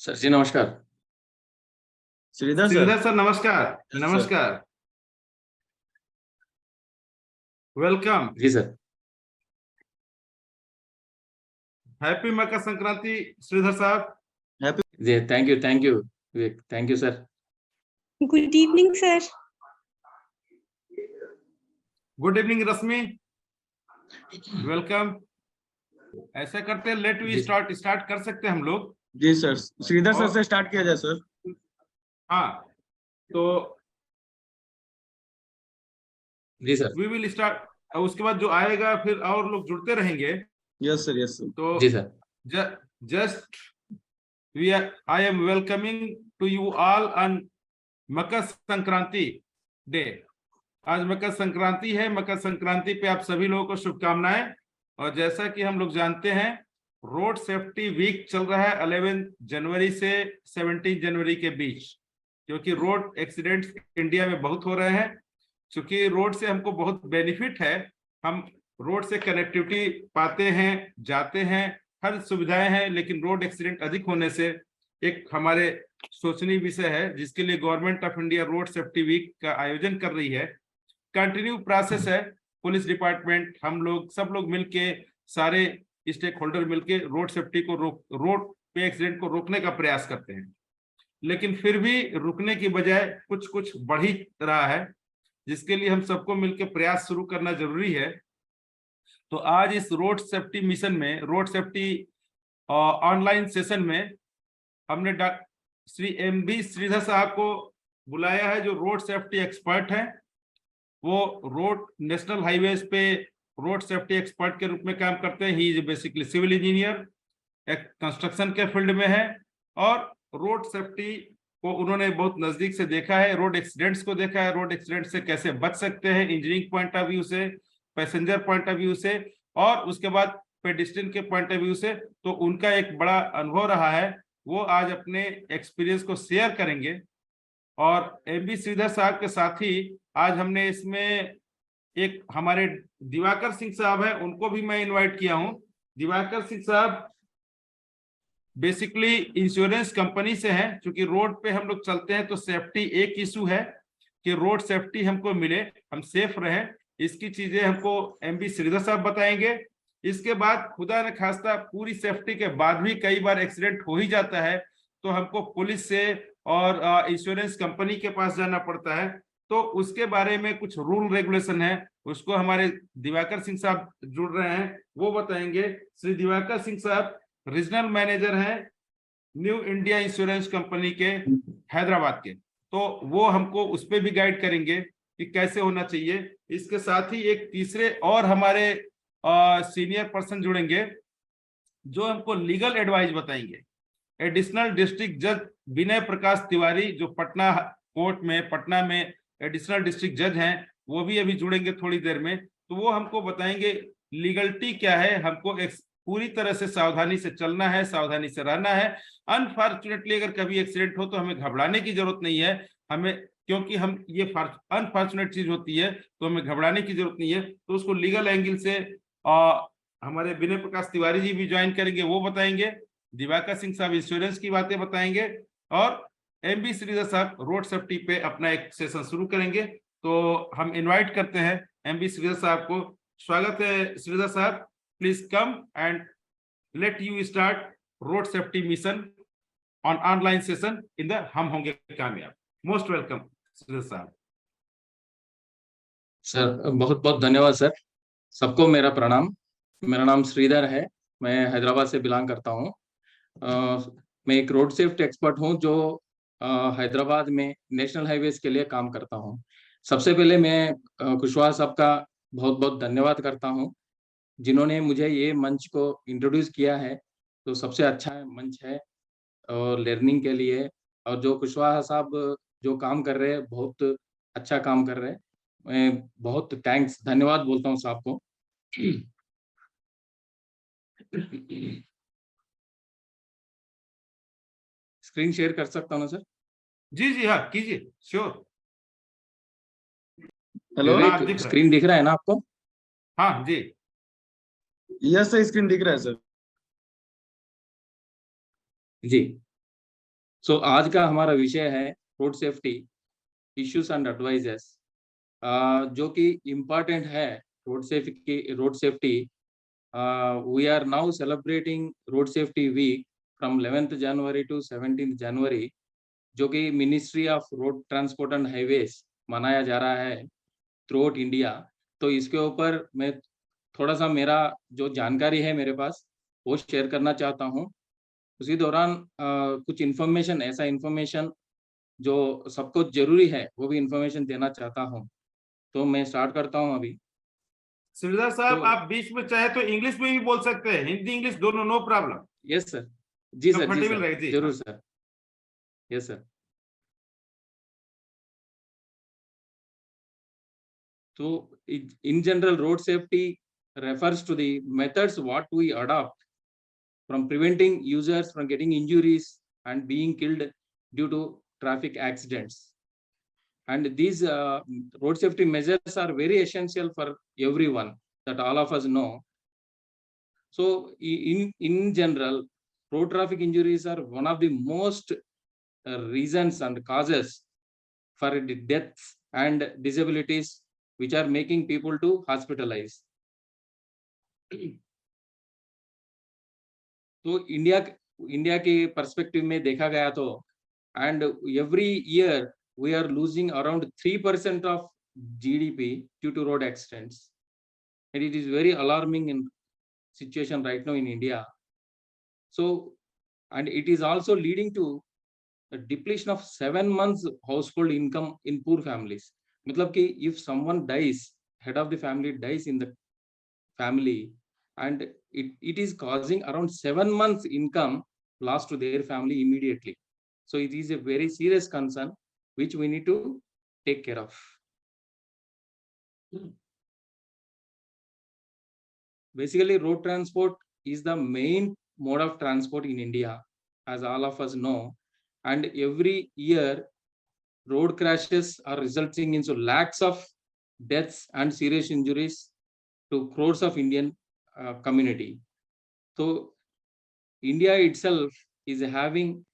Sir ji नमस्कार। Sridhar sir. Sridhar sir नमस्कार। Yes, sir. नमस्कार, वेलकम। जी सर। हैप्पी मकर संक्रांति श्रीधर साहब। हैप्पी। जी thank you Vivek, thank you sir. Good evening sir. Good evening Rashmi, welcome. ऐसा करते हैं, लेट वी जी स्टार्ट कर सकते हैं हम लोग। जी सर, श्रीधर सर और- से स्टार्ट किया जाए सर। हाँ, तो जी सर। We will start. उसके बाद जो आएगा फिर और लोग जुड़ते रहेंगे। Yes sir, yes sir. तो जी sir. Just I am welcoming to you all on Makar Sankranti day. आज मकर संक्रांति है। मकर संक्रांति पे आप सभी लोगों को शुभकामनाएं। और जैसा कि हम लोग जानते हैं, रोड सेफ्टी वीक चल रहा है 11 जनवरी से 17 जनवरी के बीच, क्योंकि रोड एक्सीडेंट्स इंडिया में बहुत हो रहे हैं। क्योंकि रोड से हमको बहुत बेनिफिट है, हम रोड से कनेक्टिविटी पाते हैं, जाते हैं, हर सुविधाएं हैं, लेकिन रोड एक्सीडेंट अधिक होने से एक हमारे सोचनीय विषय है, जिसके लिए government of India road safety week का आयोजन कर रही है। कंटिन्यू प्रोसेस है। पुलिस डिपार्टमेंट, हम लोग, सब लोग मिलके, सारे स्टेक होल्डर मिलके रोड सेफ्टी को रोड पे एक्सीडेंट को रोकने का प्रयास करते हैं। लेकिन फिर भी रुकने की बजाय कुछ कुछ बढ़ ही रहा है, जिसके लिए हम सबको मिलकर प्रयास शुरू करना जरूरी है। तो आज इस रोड सेफ्टी मिशन में, रोड सेफ्टी ऑनलाइन सेशन में, हमने श्री MB श्रीधर साहब को बुलाया है, जो रोड सेफ्टी एक्सपर्ट हैं। वो रोड नेशनल हाईवेज पे रोड सेफ्टी एक्सपर्ट के रूप में काम करते हैं। He is basically civil engineer, एक कंस्ट्रक्शन के फील्ड में है, और रोड सेफ्टी को उन्होंने बहुत नजदीक से देखा है, रोड एक्सीडेंट्स को देखा है, रोड एक्सीडेंट से कैसे बच सकते हैं इंजीनियरिंग पॉइंट ऑफ व्यू से, पैसेंजर पॉइंट ऑफ व्यू से, और उसके बाद पेडिस्ट्रियन के पॉइंट ऑफ व्यू से। तो उनका एक बड़ा अनुभव रहा है, वो आज अपने एक्सपीरियंस को शेयर करेंगे। और MB श्रीधर साहब के साथ ही आज हमने इसमें एक हमारे दिवाकर सिंह साहब है, उनको भी मैं इनवाइट किया हूं। दिवाकर सिंह साहब बेसिकली इंश्योरेंस कंपनी से हैं। क्योंकि रोड पे हम लोग चलते हैं तो सेफ्टी एक इशू है, कि रोड सेफ्टी हमको मिले, हम सेफ रहें। इसकी चीजें हमको MB श्रीधर साहब बताएंगे। इसके बाद खुदा न खास्ता पूरी सेफ्टी के बाद भी कई बार एक्सीडेंट हो ही जाता है, तो हमको पुलिस से और इंश्योरेंस कंपनी के पास जाना पड़ता है। तो उसके बारे में कुछ रूल रेगुलेशन है, उसको हमारे दिवाकर सिंह साहब जुड़ रहे हैं, वो बताएंगे। श्री दिवाकर सिंह साहब रीजनल मैनेजर हैं न्यू इंडिया इंश्योरेंस कंपनी के हैदराबाद के। तो वो हमको उस पर भी गाइड करेंगे कि कैसे होना चाहिए। इसके साथ ही एक तीसरे और हमारे सीनियर पर्सन जुड़ेंगे, जो हमको लीगल एडवाइस बताएंगे। एडिशनल डिस्ट्रिक्ट जज विनय प्रकाश तिवारी, जो पटना में एडिशनल डिस्ट्रिक्ट जज हैं, वो भी अभी जुड़ेंगे थोड़ी देर में। तो वो हमको बताएंगे लीगलिटी क्या है, हमको एक पूरी तरह से सावधानी से चलना है, सावधानी से रहना है। अनफॉर्चुनेटली अगर कभी एक्सीडेंट हो तो हमें घबराने की जरूरत नहीं है, हमें, क्योंकि हम ये अनफॉर्चुनेट चीज होती है तो हमें घबराने की जरूरत नहीं है। तो उसको लीगल एंगल से हमारे विनय प्रकाश तिवारी जी भी ज्वाइन करेंगे, वो बताएंगे। दिवाकर सिंह साहब इंश्योरेंस की बातें बताएंगे, और MB श्रीधर साहब रोड सेफ्टी पे अपना एक सेशन शुरू करेंगे। तो हम इनवाइट करते हैं MB श्रीधर साहब को। स्वागत है श्रीधर साहब, please come and let you start road safety mission on online session in the हम होंगे कामयाब। मोस्ट वेलकम श्रीधर साहब। सर बहुत बहुत धन्यवाद सर। सबको मेरा प्रणाम। मेरा नाम श्रीधर है, मैं हैदराबाद से बिलोंग करता हूँ। मैं एक रोड सेफ्टी एक्सपर्ट हूँ, जो हैदराबाद में नेशनल हाईवेज के लिए काम करता हूँ। सबसे पहले मैं कुशवाहा साहब का बहुत बहुत धन्यवाद करता हूँ, जिन्होंने मुझे ये मंच को इंट्रोड्यूस किया है। तो सबसे अच्छा मंच है और लर्निंग के लिए। और जो कुशवाहा साहब जो काम कर रहे हैं, बहुत अच्छा काम कर रहे हैं। मैं बहुत थैंक्स, धन्यवाद बोलता हूँ साहब को। स्क्रीन शेयर कर सकता हूँ ना सर? जी जी हाँ कीजिए, श्योर। हेलो। विवेक, स्क्रीन दिख रहा है ना आपको? हाँ जी। यस सर, स्क्रीन दिख रहा है सर। जी। सो आज का हमारा विषय है road safety issues and advises, जो कि इम्पोर्टेंट है। Road safety we are now celebrating road safety week from 11th January to 17th January, जो कि ministry of road transport and highways मनाया जा रहा है थ्रू आउट इंडिया। तो इसके ऊपर मैं थोड़ा सा मेरा जो जानकारी है मेरे पास वो शेयर करना चाहता हूँ। उसी दौरान कुछ इन्फॉर्मेशन, ऐसा इन्फॉर्मेशन जो सबको जरूरी है वो भी इन्फॉर्मेशन देना चाहता हूँ। तो मैं स्टार्ट करता हूँ अभी। श्रीधर साहब, तो आप बीच में चाहे तो इंग्लिश में भी बोल सकते हैं, हिंदी इंग्लिश दोनों, नो प्रॉब्लम। यस सर, जी सर, जी कंफर्टेबल सर, रहिए। जरूर sir, yes sir. So, in general, road safety refers to the methods what we adopt from preventing users from getting injuries and being killed due to traffic accidents. And these road safety measures are very essential for everyone, that all of us know. So, in general, road traffic injuries are one of the most reasons and causes for the deaths and disabilities which are making people to hospitalize. तो India के perspective में देखा गया तो, and every year we are losing around 3% of GDP due to road accidents, and it is very alarming in situation right now in India. So, and it is also leading to a depletion of 7 months household income in poor families. मतलब कि if someone dies, head of the family dies in the family, and it is causing around 7 months income loss to their family immediately. So it is a very serious concern which we need to take care of. Basically, road transport is the main mode of transport in India, as all of us know, and every year road crashes are resulting in so lakhs of deaths and serious injuries to crores of Indian community. So India itself is having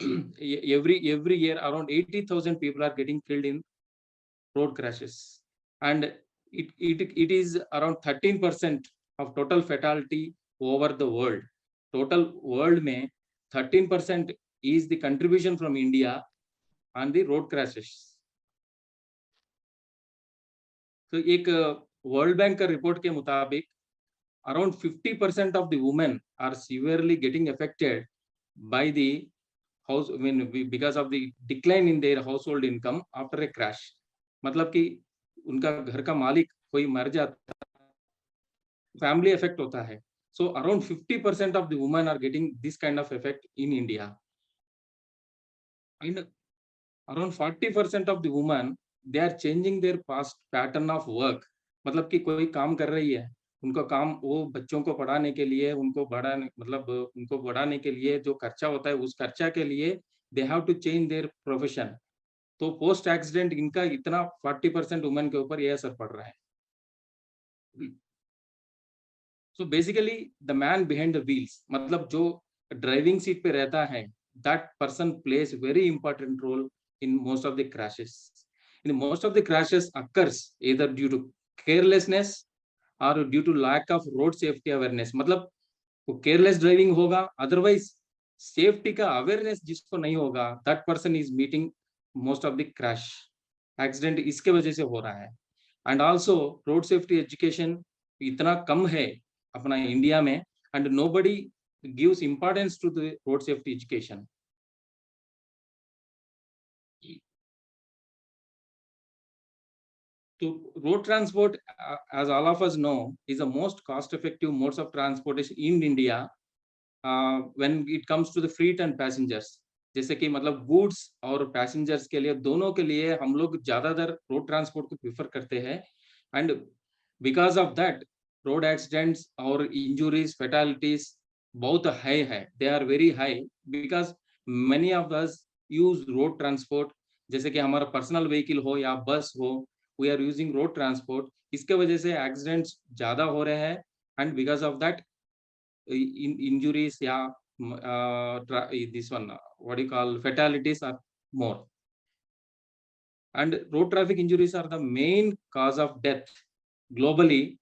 every year around 80,000 people are getting killed in road crashes, and it is around 13% of total fatality over the world. Total world में 13% is the contribution from India on the road crashes. तो एक world bank का report के मुताबिक around 50% of the women are severely getting affected by the house, I mean, because of the decline in their household income after a crash. मतलब कि उनका घर का मालिक कोई मर जाता, फैमिली इफेक्ट होता है. So around 50% of the women are getting this kind of effect in India, and around 40% of the women, they are changing their past pattern of work. मतलब कि कोई काम कर रही है, उनका काम वो बच्चों को पढ़ाने के लिए, उनको बढ़ाने के लिए जो खर्चा होता है, उस खर्चा के लिए they have to change their profession. तो पोस्ट एक्सीडेंट इनका इतना 40% वुमेन के ऊपर ये असर पड़ रहा है. So basically the man behind the wheels, मतलब जो ड्राइविंग सीट पे रहता है, that person plays very important role in most of the crashes. In most of the crashes occurs either due to carelessness or due to lack of road safety awareness. मतलब वो careless driving होगा, otherwise safety का awareness जिसको नहीं होगा, that person is meeting most of the crash accident, इसके वजह से हो रहा है. And also road safety education इतना कम है अपना इंडिया में, and nobody gives importance to the road safety education. So road transport, as all of us know, is the most cost-effective modes of transportation in India when it comes to the freight and passengers. जैसे कि मतलब goods और passengers के लिए, दोनों के लिए हम लोग ज्यादातर रोड ट्रांसपोर्ट को प्रेफर करते हैं. And because of that road accidents और इंजुरीज, फैटालिटीज बहुत हाई है. They are very high because many of us use road transport. जैसे कि हमारा पर्सनल व्हीकल हो या बस हो, we are using road transport. इसके वजह से एक्सीडेंट्स ज्यादा हो रहे हैं, and because of that injuries या this one, what do you call, fatalities are more. And road traffic injuries are the main cause of death globally,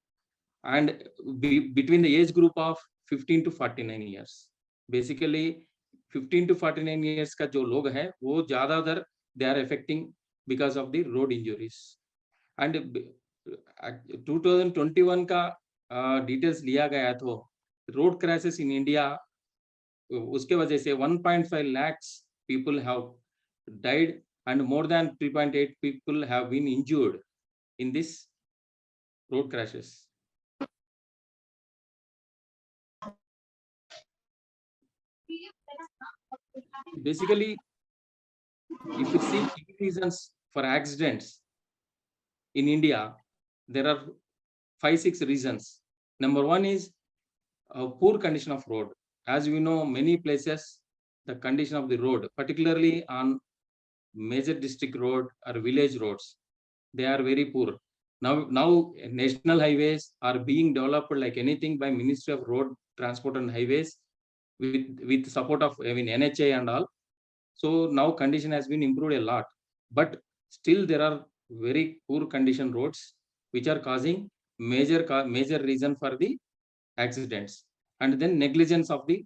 and between the age group of 15 to 49 years. Basically 15 to 49 years का जो लोग हैं वो ज़्यादातर they are affecting because of the road injuries. And 2021 का details लिया गया तो रोड क्रैशेस इन इंडिया, उसके वजह से 1.5 lakhs people have died and more than 3.8 people have been injured in this road crashes. Basically, if you see key reasons for accidents in India, there are 5-6 reasons. Number one is a poor condition of road. As we know, many places, the condition of the road, particularly on major district road or village roads, they are very poor. Now national highways are being developed like anything by Ministry of Road Transport and Highways with support of NHA and all. So now condition has been improved a lot, but still there are very poor condition roads which are causing major reason for the accidents. And then negligence of the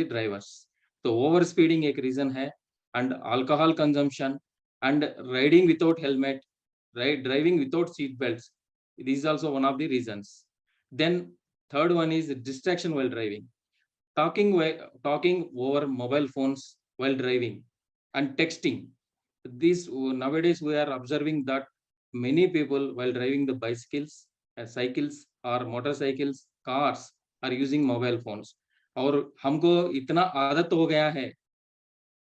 drivers. So overspeeding एक reason है, and alcohol consumption and riding without helmet, driving without seat belts. This is also one of the reasons. Then third one is distraction while driving. Talking over mobile phones while driving and texting. This nowadays we are observing that many people while driving the bicycles, cycles or motorcycles, cars are using mobile phones. और हमको इतना आदत हो गया है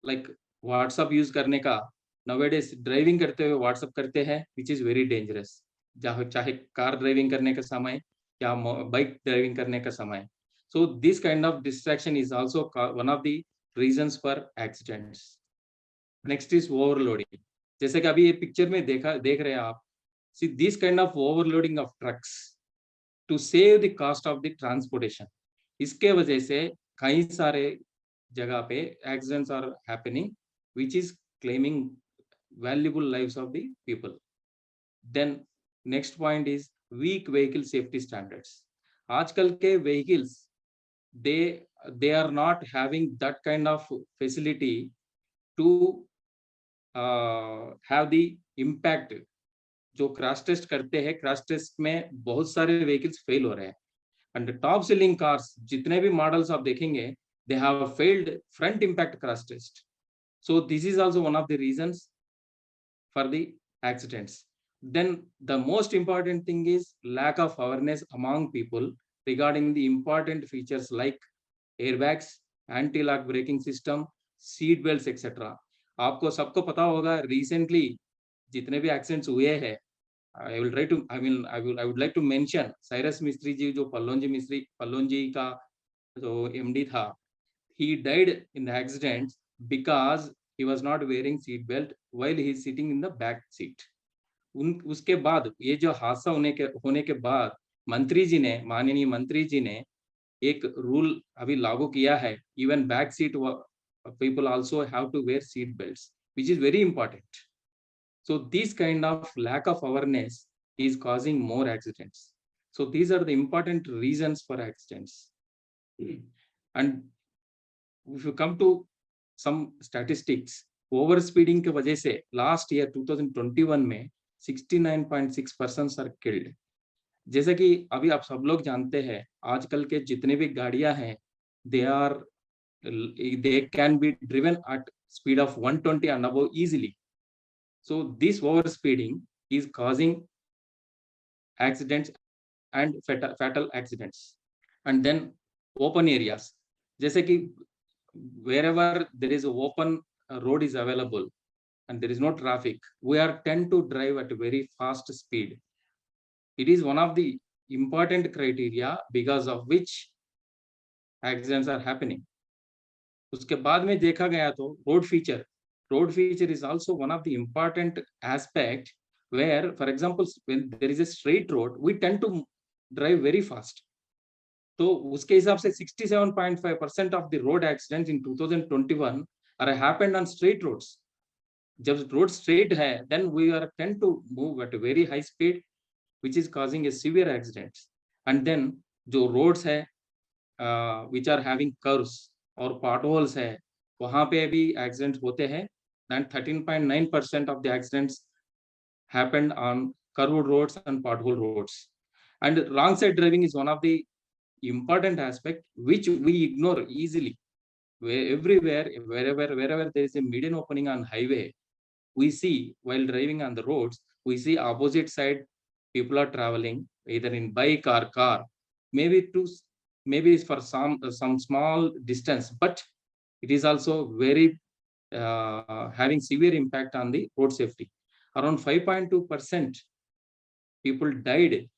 like WhatsApp use करने का, nowadays driving करते हुए WhatsApp करते हैं, which is very dangerous. चाहे कार ड्राइविंग करने का समय या बाइक ड्राइविंग करने का समय. So this kind of distraction is also one of the reasons for accidents. Next is overloading. जैसे कि अभी ये पिक्चर में देख रहे हैं आप. See this kind of overloading of trucks to save the cost of the transportation. इसके वजह से कई सारे जगह पे accidents are happening, which is claiming valuable lives of the people. Then next point is weak vehicle safety standards. आजकल के vehicles they are not having that kind of facility to have the impact. जो crash test करते हैं, crash test में बहुत सारे vehicles fail हो रहे हैं, एंड टॉप सेलिंग कार्स जितने भी मॉडल्स आप देखेंगे they have failed front impact crash test. So this is also one of the reasons for the accidents. Then the most important thing is lack of awareness among people regarding the important features like airbags, anti-lock braking system, seat belts, etc. आपको सबको पता होगा recently जितने भी accidents हुए हैं, I would like to mention Cyrus मिस्त्री जी, जो पल्लोंजी का जो MD था, he died in the accident because he was not wearing seat belt while he is sitting in the back seat. उसके बाद ये जो हादसा होने के बाद माननीय मंत्री जी ने एक रूल अभी लागू किया है, even back seat people also have to wear seat belts, which is very important. So this kind of lack of awareness is causing more accidents. So these are the important reasons for accidents. And if you come to some statistics, overspeeding के वजह से last year 2021 में 69.6 persons are killed. जैसे कि अभी आप सब लोग जानते हैं, आजकल के जितने भी गाड़ियां हैं, they can be driven at speed of 120 and above easily. So this overspeeding is causing accidents and fatal accidents. And then open areas, जैसे कि wherever there is an open road is available and there is no traffic, we are tend to drive at a very fast speed. It is one of the important criteria because of which accidents are happening. उसके बाद में देखा गया तो road feature is also one of the important aspect where, for example, when there is a straight road, we tend to drive very fast. तो उसके हिसाब से 67.5% of the road accident in 2021 are happened on straight roads. जब road straight है, then we are tend to move at a very high speed, which is causing a severe accidents. And then जो roads है which are having curves और potholes है, वहाँ पे भी accidents होते हैं. And 13.9% of the accidents happened on curved roads and pothole roads. And wrong side driving is one of the important aspect which we ignore easily. Everywhere, wherever there is a median opening on highway, we see while driving on the roads, we see opposite side people are traveling either in bike or car, maybe it's for some small distance, but it is also very having severe impact on the road safety. Around 5.2% people died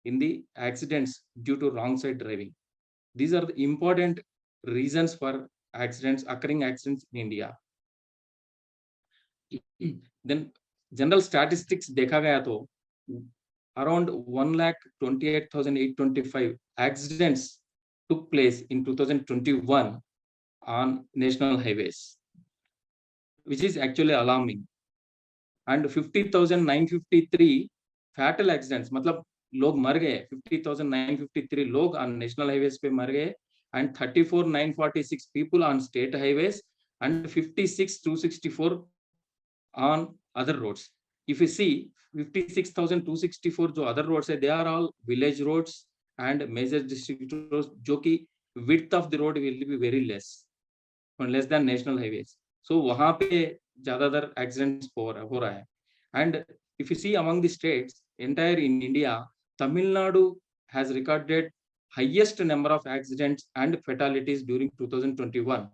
in the accidents due to wrong side driving. These are the important reasons for occurring accidents in India. Then general statistics देखा गया तो around 1,28,825 accidents took place in 2021 on national highways, which is actually alarming. And 50,953 fatal accidents, मतलब लोग मर गए, 50,953 लोग on national highways पे मर गए, and 34,946 people on state highways, and 56,264 on other roads. If you see 56,264 जो other roads है, they are all village roads and major district roads, जो कि width of the road will be very less than national highways. So वहाँ पे ज़्यादातर accidents हो रहा है. And if you see among the states, entire in India, Tamil Nadu has recorded highest number of accidents and fatalities during 2021.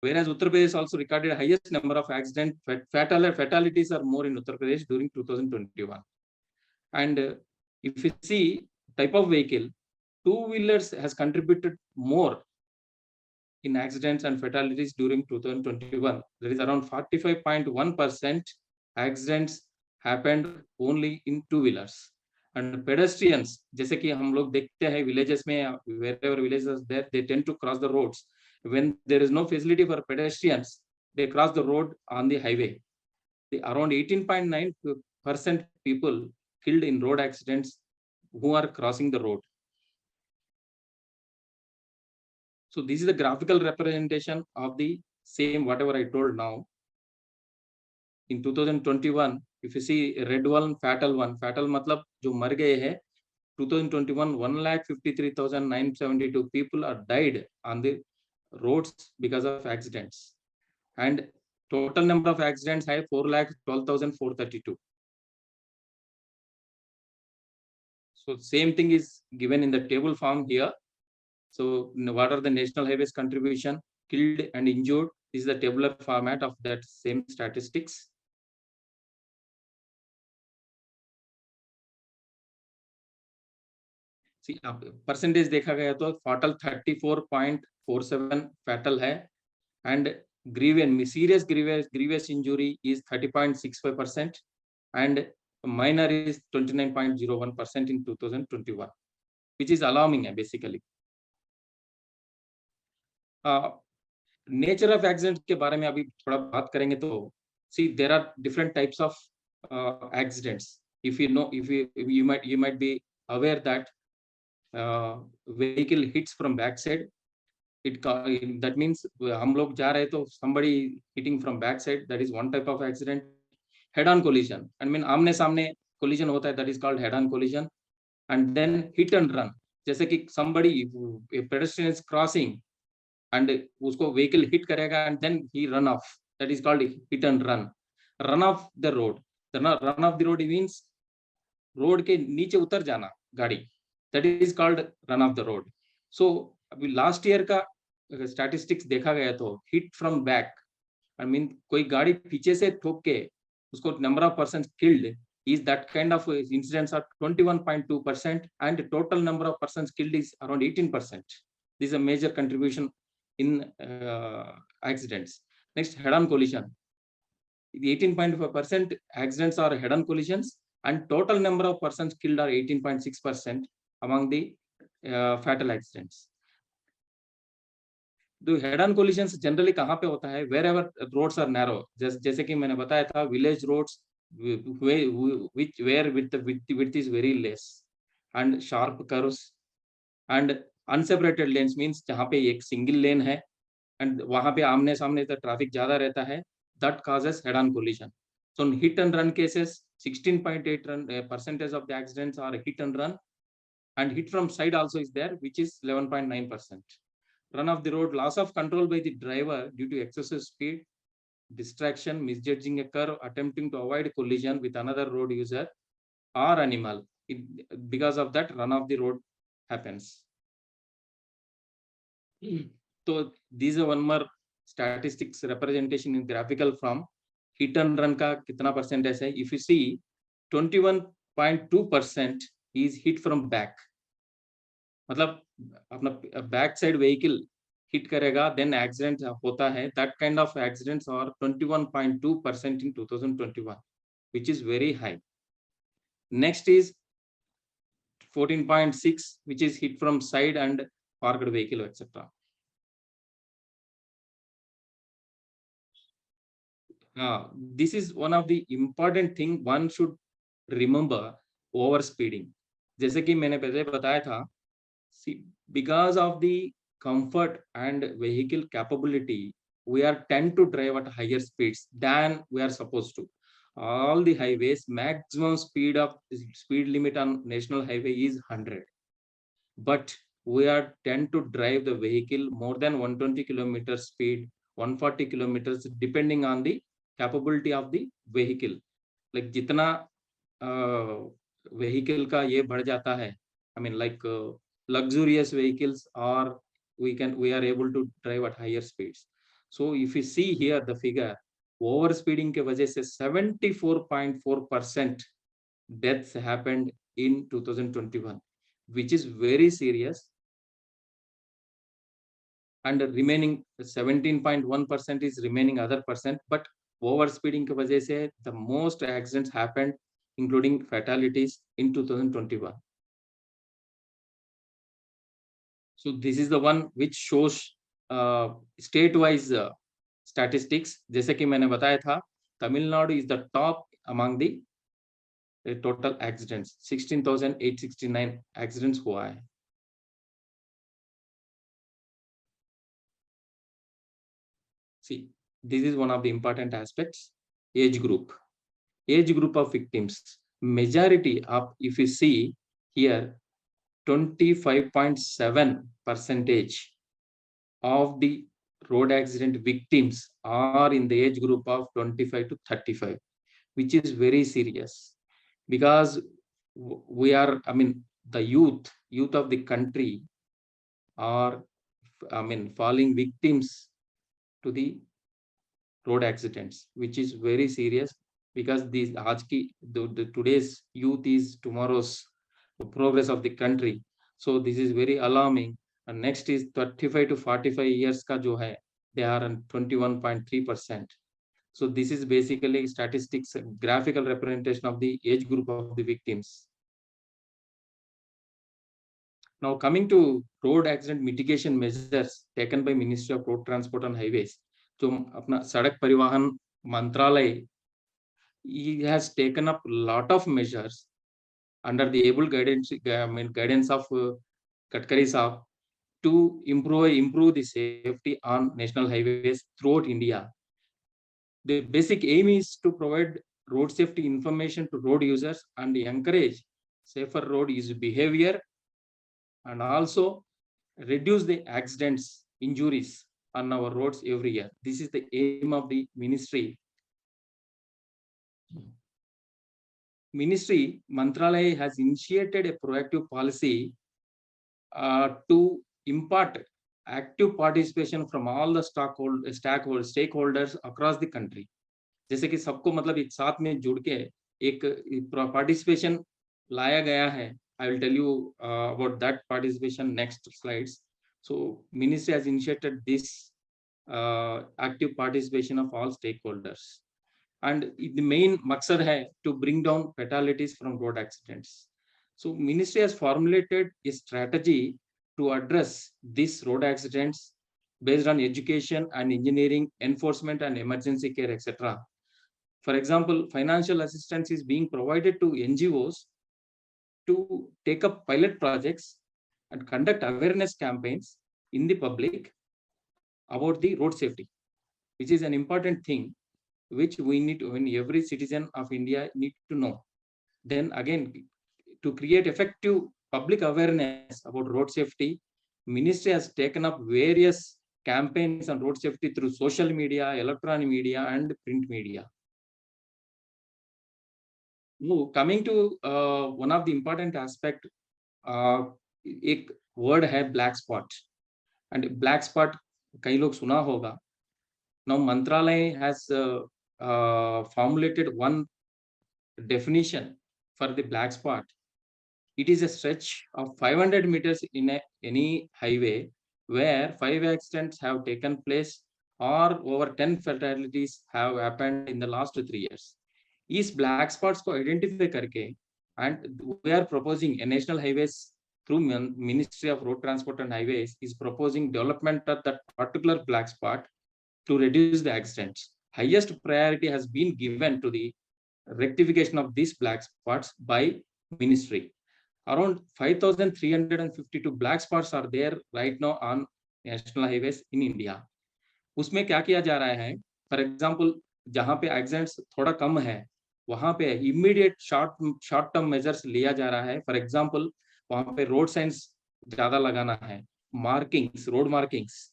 Whereas Uttar Pradesh also recorded highest number of accident fatalities are more in Uttar Pradesh during 2021. And if you see type of vehicle, two-wheelers has contributed more in accidents and fatalities during 2021. There is around 45.1% accidents happened only in two-wheelers. And pedestrians, जैसे कि हम लोग देखते हैं villages में, wherever villages are there, they tend to cross the roads. When there is no facility for pedestrians, they cross the road on the highway. Around 18.9% people killed in road accidents who are crossing the road. So this is the graphical representation of the same whatever I told now. In 2021, if you see red one, fatal मतलब जो मर गए हैं, 2021 1,53,972 people are died on the roads because of accidents, and total number of accidents है 4,12,432. So same thing is given in the table form here. So what are the national highways contribution, killed and injured? This is the tabular format of that same statistics. See, percentage देखा गया तो fatal 34.47 fatal है, and serious grievous injury is 30.65%, and minor is 29.01% in 2021, which is alarming basically. Nature of accident के बारे में अभी थोड़ा बात करेंगे तो see there are different types of accidents. If you know, you might be aware that vehicle hits from backside. That means हम लोग जा रहे तो somebody hitting from backside, that is one type of accident. Head-on collision, I mean आमने सामने collision होता है, that is called head-on collision. And then hit and run, जैसे कि somebody, a pedestrian is crossing and उसको vehicle hit करेगा and then he run off, that is called hit and run. Run off the road, run off the road means road के नीचे उतर जाना गाड़ी, that is called run off the road. So अभी last year का statistics देखा गया तो hit from back, I mean कोई गाड़ी पीछे से ठोक के उसको number of persons killed is that kind of incidents are 21.2%, and total number of persons killed is around 18%. This is a major contribution in accidents. Next, head-on collision. 18.5% accidents are head-on collisions, and total number of persons killed are 18.6%. among the fatal accidents. तो head on collisions generally कहाँ पे होता है? Wherever roads are narrow, जैसे कि मैंने बताया था, village roads which where width is very less and sharp curves and unseparated lanes means जहाँ पे एक सिंगल लेन है and वहाँ पे आमने सामने तो ट्रैफिक ज्यादा रहता है, that causes head on collision. So in hit and run cases 16.8% of the accidents are hit and run, and hit from side also is there, which is 11.9%. Run of the road, loss of control by the driver due to excessive speed, distraction, misjudging a curve, attempting to avoid collision with another road user or animal. Because of that, run of the road happens. So these are one more statistics representation in graphical form. Hit and run का कितना percentage है? If you see, 21.2% is hit from back. मतलब अपना back side vehicle hit करेगा then accident होता है. That kind of accidents are 21.2% in 2021, which is very high. Next is 14.6, which is hit from side and parked vehicle, etc. This is one of the important thing one should remember, over speeding. जैसे कि मैंने पहले बताया था, see, because of the comfort and vehicle capability, we are tend to drive at higher speeds than we are supposed to. All the highways, maximum speed limit on national highway is 100, but we are tend to drive the vehicle more than 120 kilometers speed, 140 kilometers, depending on the capability of the vehicle. Like जितना vehicle का ये बढ़ जाता है, I mean like luxurious vehicles, or we are able to drive at higher speeds. So if you see here the figure, over speeding के वजह से 74.4% deaths happened in 2021, which is very serious. And remaining 17.1% is remaining other percent, but over speeding के वजह से the most accidents happened, including fatalities, in 2021. So this is the one which shows state-wise statistics. जैसे कि मैंने बताया था, Tamil Nadu is the top among the total accidents. 16,869 accidents हुआ है. See, this is one of the important aspects. Age group of victims. Majority of, if you see here, 25.7% of the road accident victims are in the age group of 25 to 35, which is very serious, because we are, I mean, the youth of the country are, I mean, falling victims to the road accidents, which is very serious, because these today's youth is tomorrow's progress of the country. So this is very alarming. And next is 35 to 45 years ka jo hai, they are on 21.3%. So this is basically statistics, graphical representation of the age group of the victims. Now coming to road accident mitigation measures taken by Ministry of Road Transport and Highways, जो अपना सड़क परिवहन मंत्रालय, he has taken up lot of measures under the able guidance of Gadkari Saab to improve the safety on national highways throughout India. The basic aim is to provide road safety information to road users and encourage safer road use behavior, and also reduce the accidents, injuries on our roads every year. This is the aim of the ministry. Ministry Mantralaya has initiated a proactive policy to impart active participation from all the stakeholders across the country. जैसे कि सबको मतलब एक साथ में जुड़ के एक participation लाया गया है. I will tell you about that participation next slides. So ministry has initiated this active participation of all stakeholders, and the main maksad hai to bring down fatalities from road accidents. So ministry has formulated a strategy to address these road accidents based on education and engineering, enforcement and emergency care, etc. For example, financial assistance is being provided to NGOs to take up pilot projects and conduct awareness campaigns in the public about the road safety, which is an important thing which we need to, when every citizen of India need to know. Then again, to create effective public awareness about road safety, ministry has taken up various campaigns on road safety through social media, electronic media and print media. Now, coming to one of the important aspect, एक word है black spot, and black spot कई लोग सुना होगा. Now Mantralaya has formulated one definition for the black spot. It is a stretch of 500 meters in any highway where 5 accidents have taken place or over 10 fatalities have happened in the last 3 years. इस black spots को identify करके, and we are proposing a national highways through Ministry of Road Transport and Highways is proposing development of that particular black spot to reduce the accidents. Highest priority has been given to the rectification of these black spots by ministry. Around 5,352 black spots are there right now on national highways in India. उसमें क्या किया जा रहा है? For example, जहाँ पे accidents थोड़ा कम है, वहाँ पे immediate short term measures लिया जा रहा है. For example, वहाँ पे road signs ज़्यादा लगाना है, markings, road markings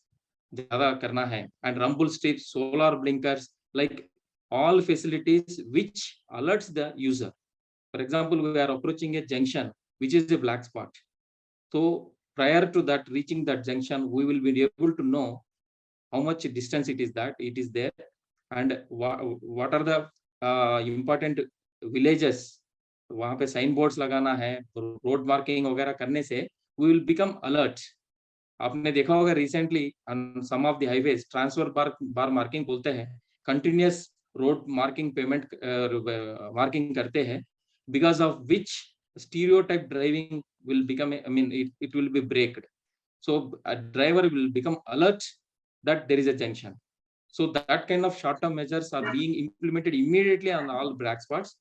ज़्यादा करना है, and rumble strips, solar blinkers, like all facilities which alerts the user. For example, we are approaching a junction which is a black spot. So prior to that, reaching that junction, we will be able to know how much distance it is there, and what are the important villages. वहाँ पे sign boards लगाना है, road marking वगैरह करने से we will become alert. आपने देखा होगा recently on some of the highways transfer bar marking बोलते हैं, continuous road marking payment marking करते हैं, because of which stereotype driving will become, it will be braked. So a driver will become alert that there is a junction. So that kind of short-term measures are being implemented immediately on all black spots.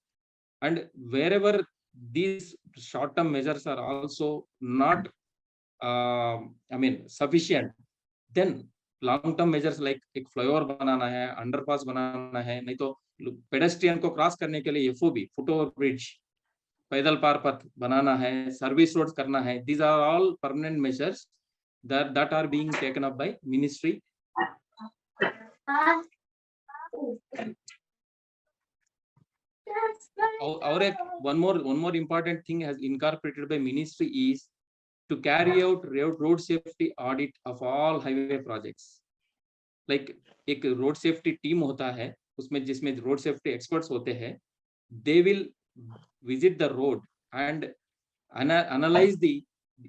And wherever these short-term measures are also not, sufficient, then long-term measures like एक flyover बनाना है, underpass बनाना है, नहीं तो pedestrian को cross करने के लिए FOB, foot over bridge, पैदल पार पथ बनाना है, सर्विस रोड्स करना है. These are all permanent measures that are being taken up by ministry. One more important thing has incorporated by ministry is to carry out road safety audit of all highway projects. Like एक road safety team होता है, उसमें जिसमें road safety experts होते हैं, they will visit the road and analyze the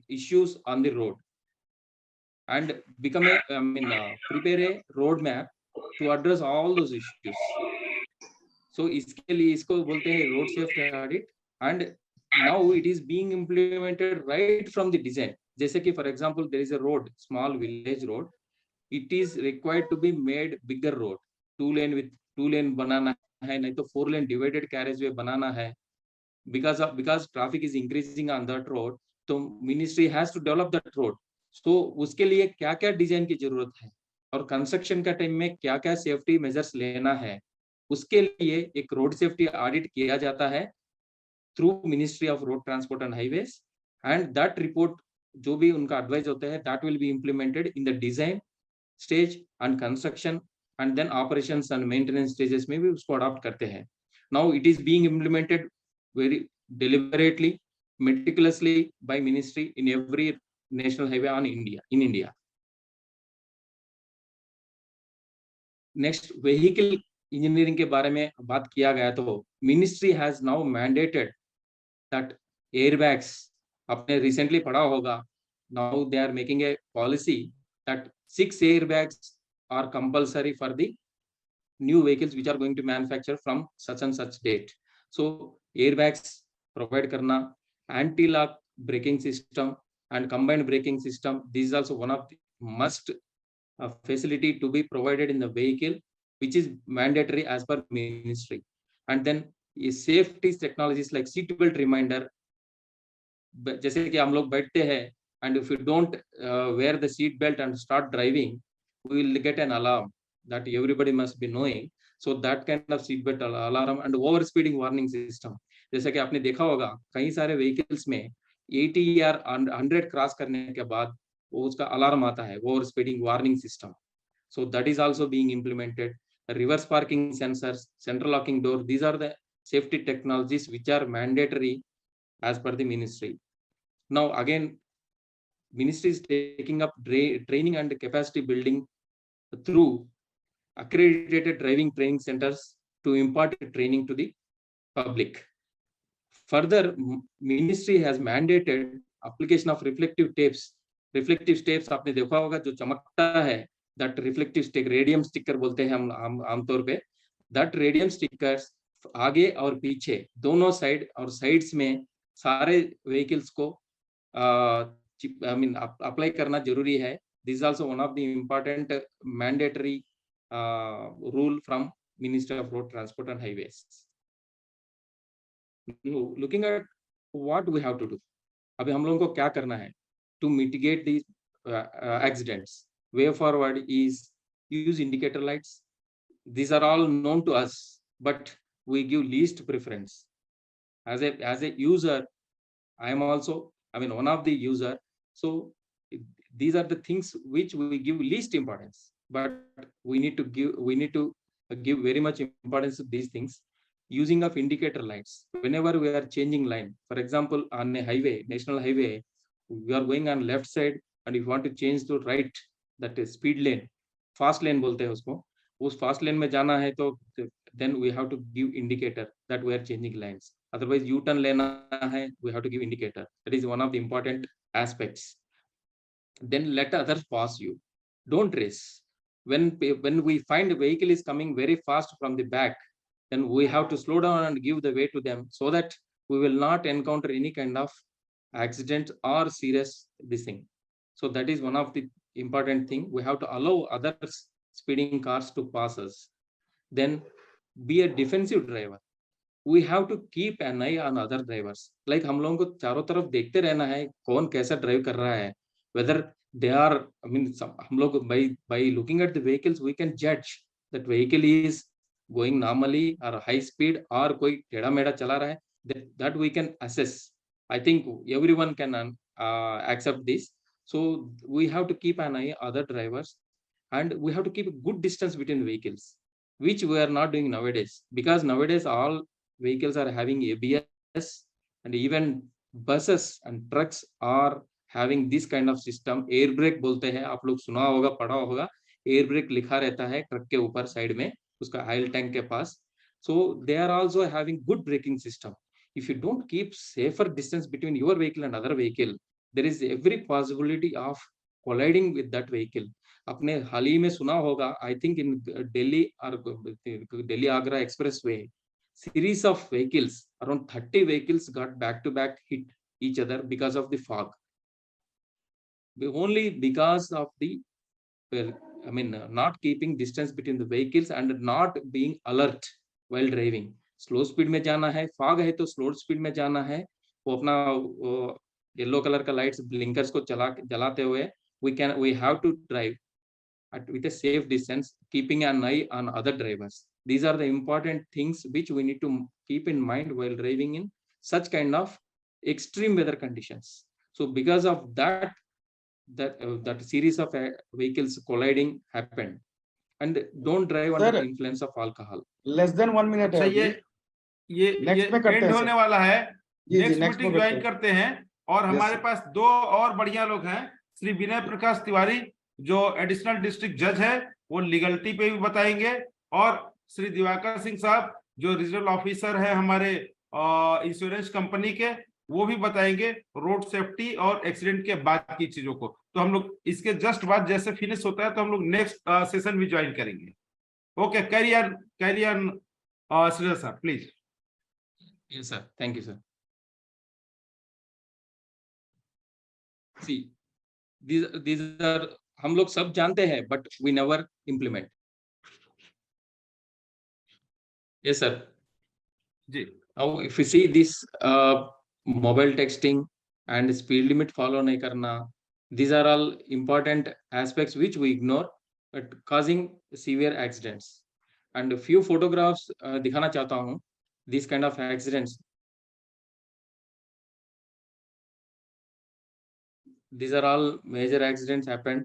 issues on the road and become prepare a roadmap to address all those issues. So इसके लिए इसको बोलते हैं road safety audit, and now it is being implemented right from the design. जैसे कि for example there is a road, small village road, it is required to be made bigger road, 2 lane बनाना है, नहीं तो 4 lane divided carriageway बनाना है. Because traffic is increasing on that road, तो ministry has to develop that road. So उसके लिए क्या क्या design की जरूरत है और कंस्ट्रक्शन का टाइम में क्या क्या सेफ्टी मेजर्स लेना है, उसके लिए एक रोड सेफ्टी ऑडिट किया जाता है through ministry of road transport and highways, and that report जो भी उनका एडवाइस होता है that will be implemented in the design stage and construction, and then operations and maintenance stages में भी उसको अडॉप्ट करते हैं. Now it is being implemented very deliberately, meticulously by ministry in every national highway in India. Next, vehicle engineering के बारे में बात किया गया तो ministry has now mandated that airbags, आपने recently पढ़ा होगा, now they are making a policy that 6 airbags are compulsory for the new vehicles which are going to manufacture from such and such date. So airbags provide करना, anti-lock braking system and combined braking system. This is also one of the must facility to be provided in the vehicle, which is mandatory as per ministry. And then safety technologies like seat belt reminder. जैसे कि हम लोग बैठते हैं and if you don't wear the seat belt and start driving, we will get an alarm that everybody must be knowing. So that kind of seat belt alarm and over speeding warning system. जैसे कि आपने देखा होगा कई सारे vehicles में 80 या 100 cross करने के बाद वो उसका अलार्म आता है, over speeding warning system. So that is also being implemented. Reverse parking sensors, central locking door, these are the safety technologies which are mandatory as per the ministry. Now again, ministry is taking up training and capacity building through accredited driving training centers to impart training to the public. Further, ministry has mandated application of reflective tapes. Reflective tapes आपने देखा होगा जो चमकता है, that reflective stick, radium sticker बोलते हैं हम आमतौर पे. That radium stickers आगे और पीछे दोनों साइड और साइड्स में सारे vehicles को I mean apply करना जरूरी है. This is also one of the important mandatory rule from Ministry of Road Transport and Highways. Looking at what we have to do, अभी हम लोगों को क्या करना है to mitigate these accidents. Way forward is use indicator lights. These are all known to us, but we give least preference. As a user, I am also, I mean, one of the user. So these are the things which we give least importance, but we need to give very much importance to these things. Using of indicator lights whenever we are changing line. For example, on a highway, national highway, we are going on left side and if you want to change to right, that is speed lane, fast lane बोलते हैं उसको, उस fast lane में जाना है तो then we have to give indicator that we are changing lanes. Otherwise U-turn लेना है, we have to give indicator. That is one of the important aspects. Then let others pass you. Don't race. When we find a vehicle is coming very fast from the back, then we have to slow down and give the way to them so that we will not encounter any kind of accident or serious this thing. So that is one of the important thing. We have to allow other speeding cars to pass us. Then be a defensive driver. We have to keep an eye on other drivers. Like हम लोगों को चारों तरफ देखते रहना है कौन कैसा ड्राइव कर रहा है. Whether they are, I mean, हम लोग by looking at the vehicles we can judge that vehicle is going normally or high speed or कोई टेढ़ा मेढ़ा चला रहा है. That we can assess. I think everyone can accept this. So we have to keep an eye on other drivers and we have to keep a good distance between vehicles, which we are not doing nowadays, because nowadays all vehicles are having ABS and even buses and trucks are having this kind of system. Air brake बोलते हैं, आप लोग सुना होगा पढ़ा होगा, air brake लिखा रहता है ट्रक के ऊपर साइड में उसका ऑयल टैंक के पास. So they are also having good braking system. If you don't keep safer distance between your vehicle and other vehicle, there is every possibility of colliding with that vehicle. आपने हाल ही में सुना होगा, I think in Delhi or Delhi Agra expressway, series of vehicles, around 30 vehicles got back to back hit each other because of the fog. Only because of the not keeping distance between the vehicles and not being alert while driving. Slow speed में जाना है, fog है तो slow speed में जाना है. वो अपना येलो कलर का लाइट्स ब्लिंकर्स को जलाते हुए we have to drive with a safe distance, keeping an eye on other drivers. These are the important things which we need to keep in mind while driving in such kind of extreme weather conditions. So because of that series of vehicles colliding happened. And don't drive under the influence of alcohol. Less than 1 minute अच्छा, है. ये and होने वाला है. Next meeting join करते हैं और हमारे पास दो और बढ़िया लोग हैं. श्री विनय प्रकाश तिवारी जो एडिशनल डिस्ट्रिक्ट जज है, वो लीगलिटी पे भी बताएंगे, और श्री दिवाकर सिंह साहब जो रीजनल ऑफिसर है हमारे इंश्योरेंस कंपनी के, वो भी बताएंगे रोड सेफ्टी और एक्सीडेंट के बाद की चीजों को. तो हम लोग इसके जस्ट बाद जैसे फिनिश होता है तो हम लोग नेक्स्ट सेशन भी ज्वाइन करेंगे. Okay, carry on Sridhar sir please. Yes sir, thank you sir. See these are हम लोग सब जानते हैं but we never implement. Yes sir. Ji Now if you see this mobile texting and speed limit follow नहीं करना, these are all important aspects which we ignore but causing severe accidents. And a few photographs दिखाना चाहता हूँ these kind of accidents. These are all major accidents happened.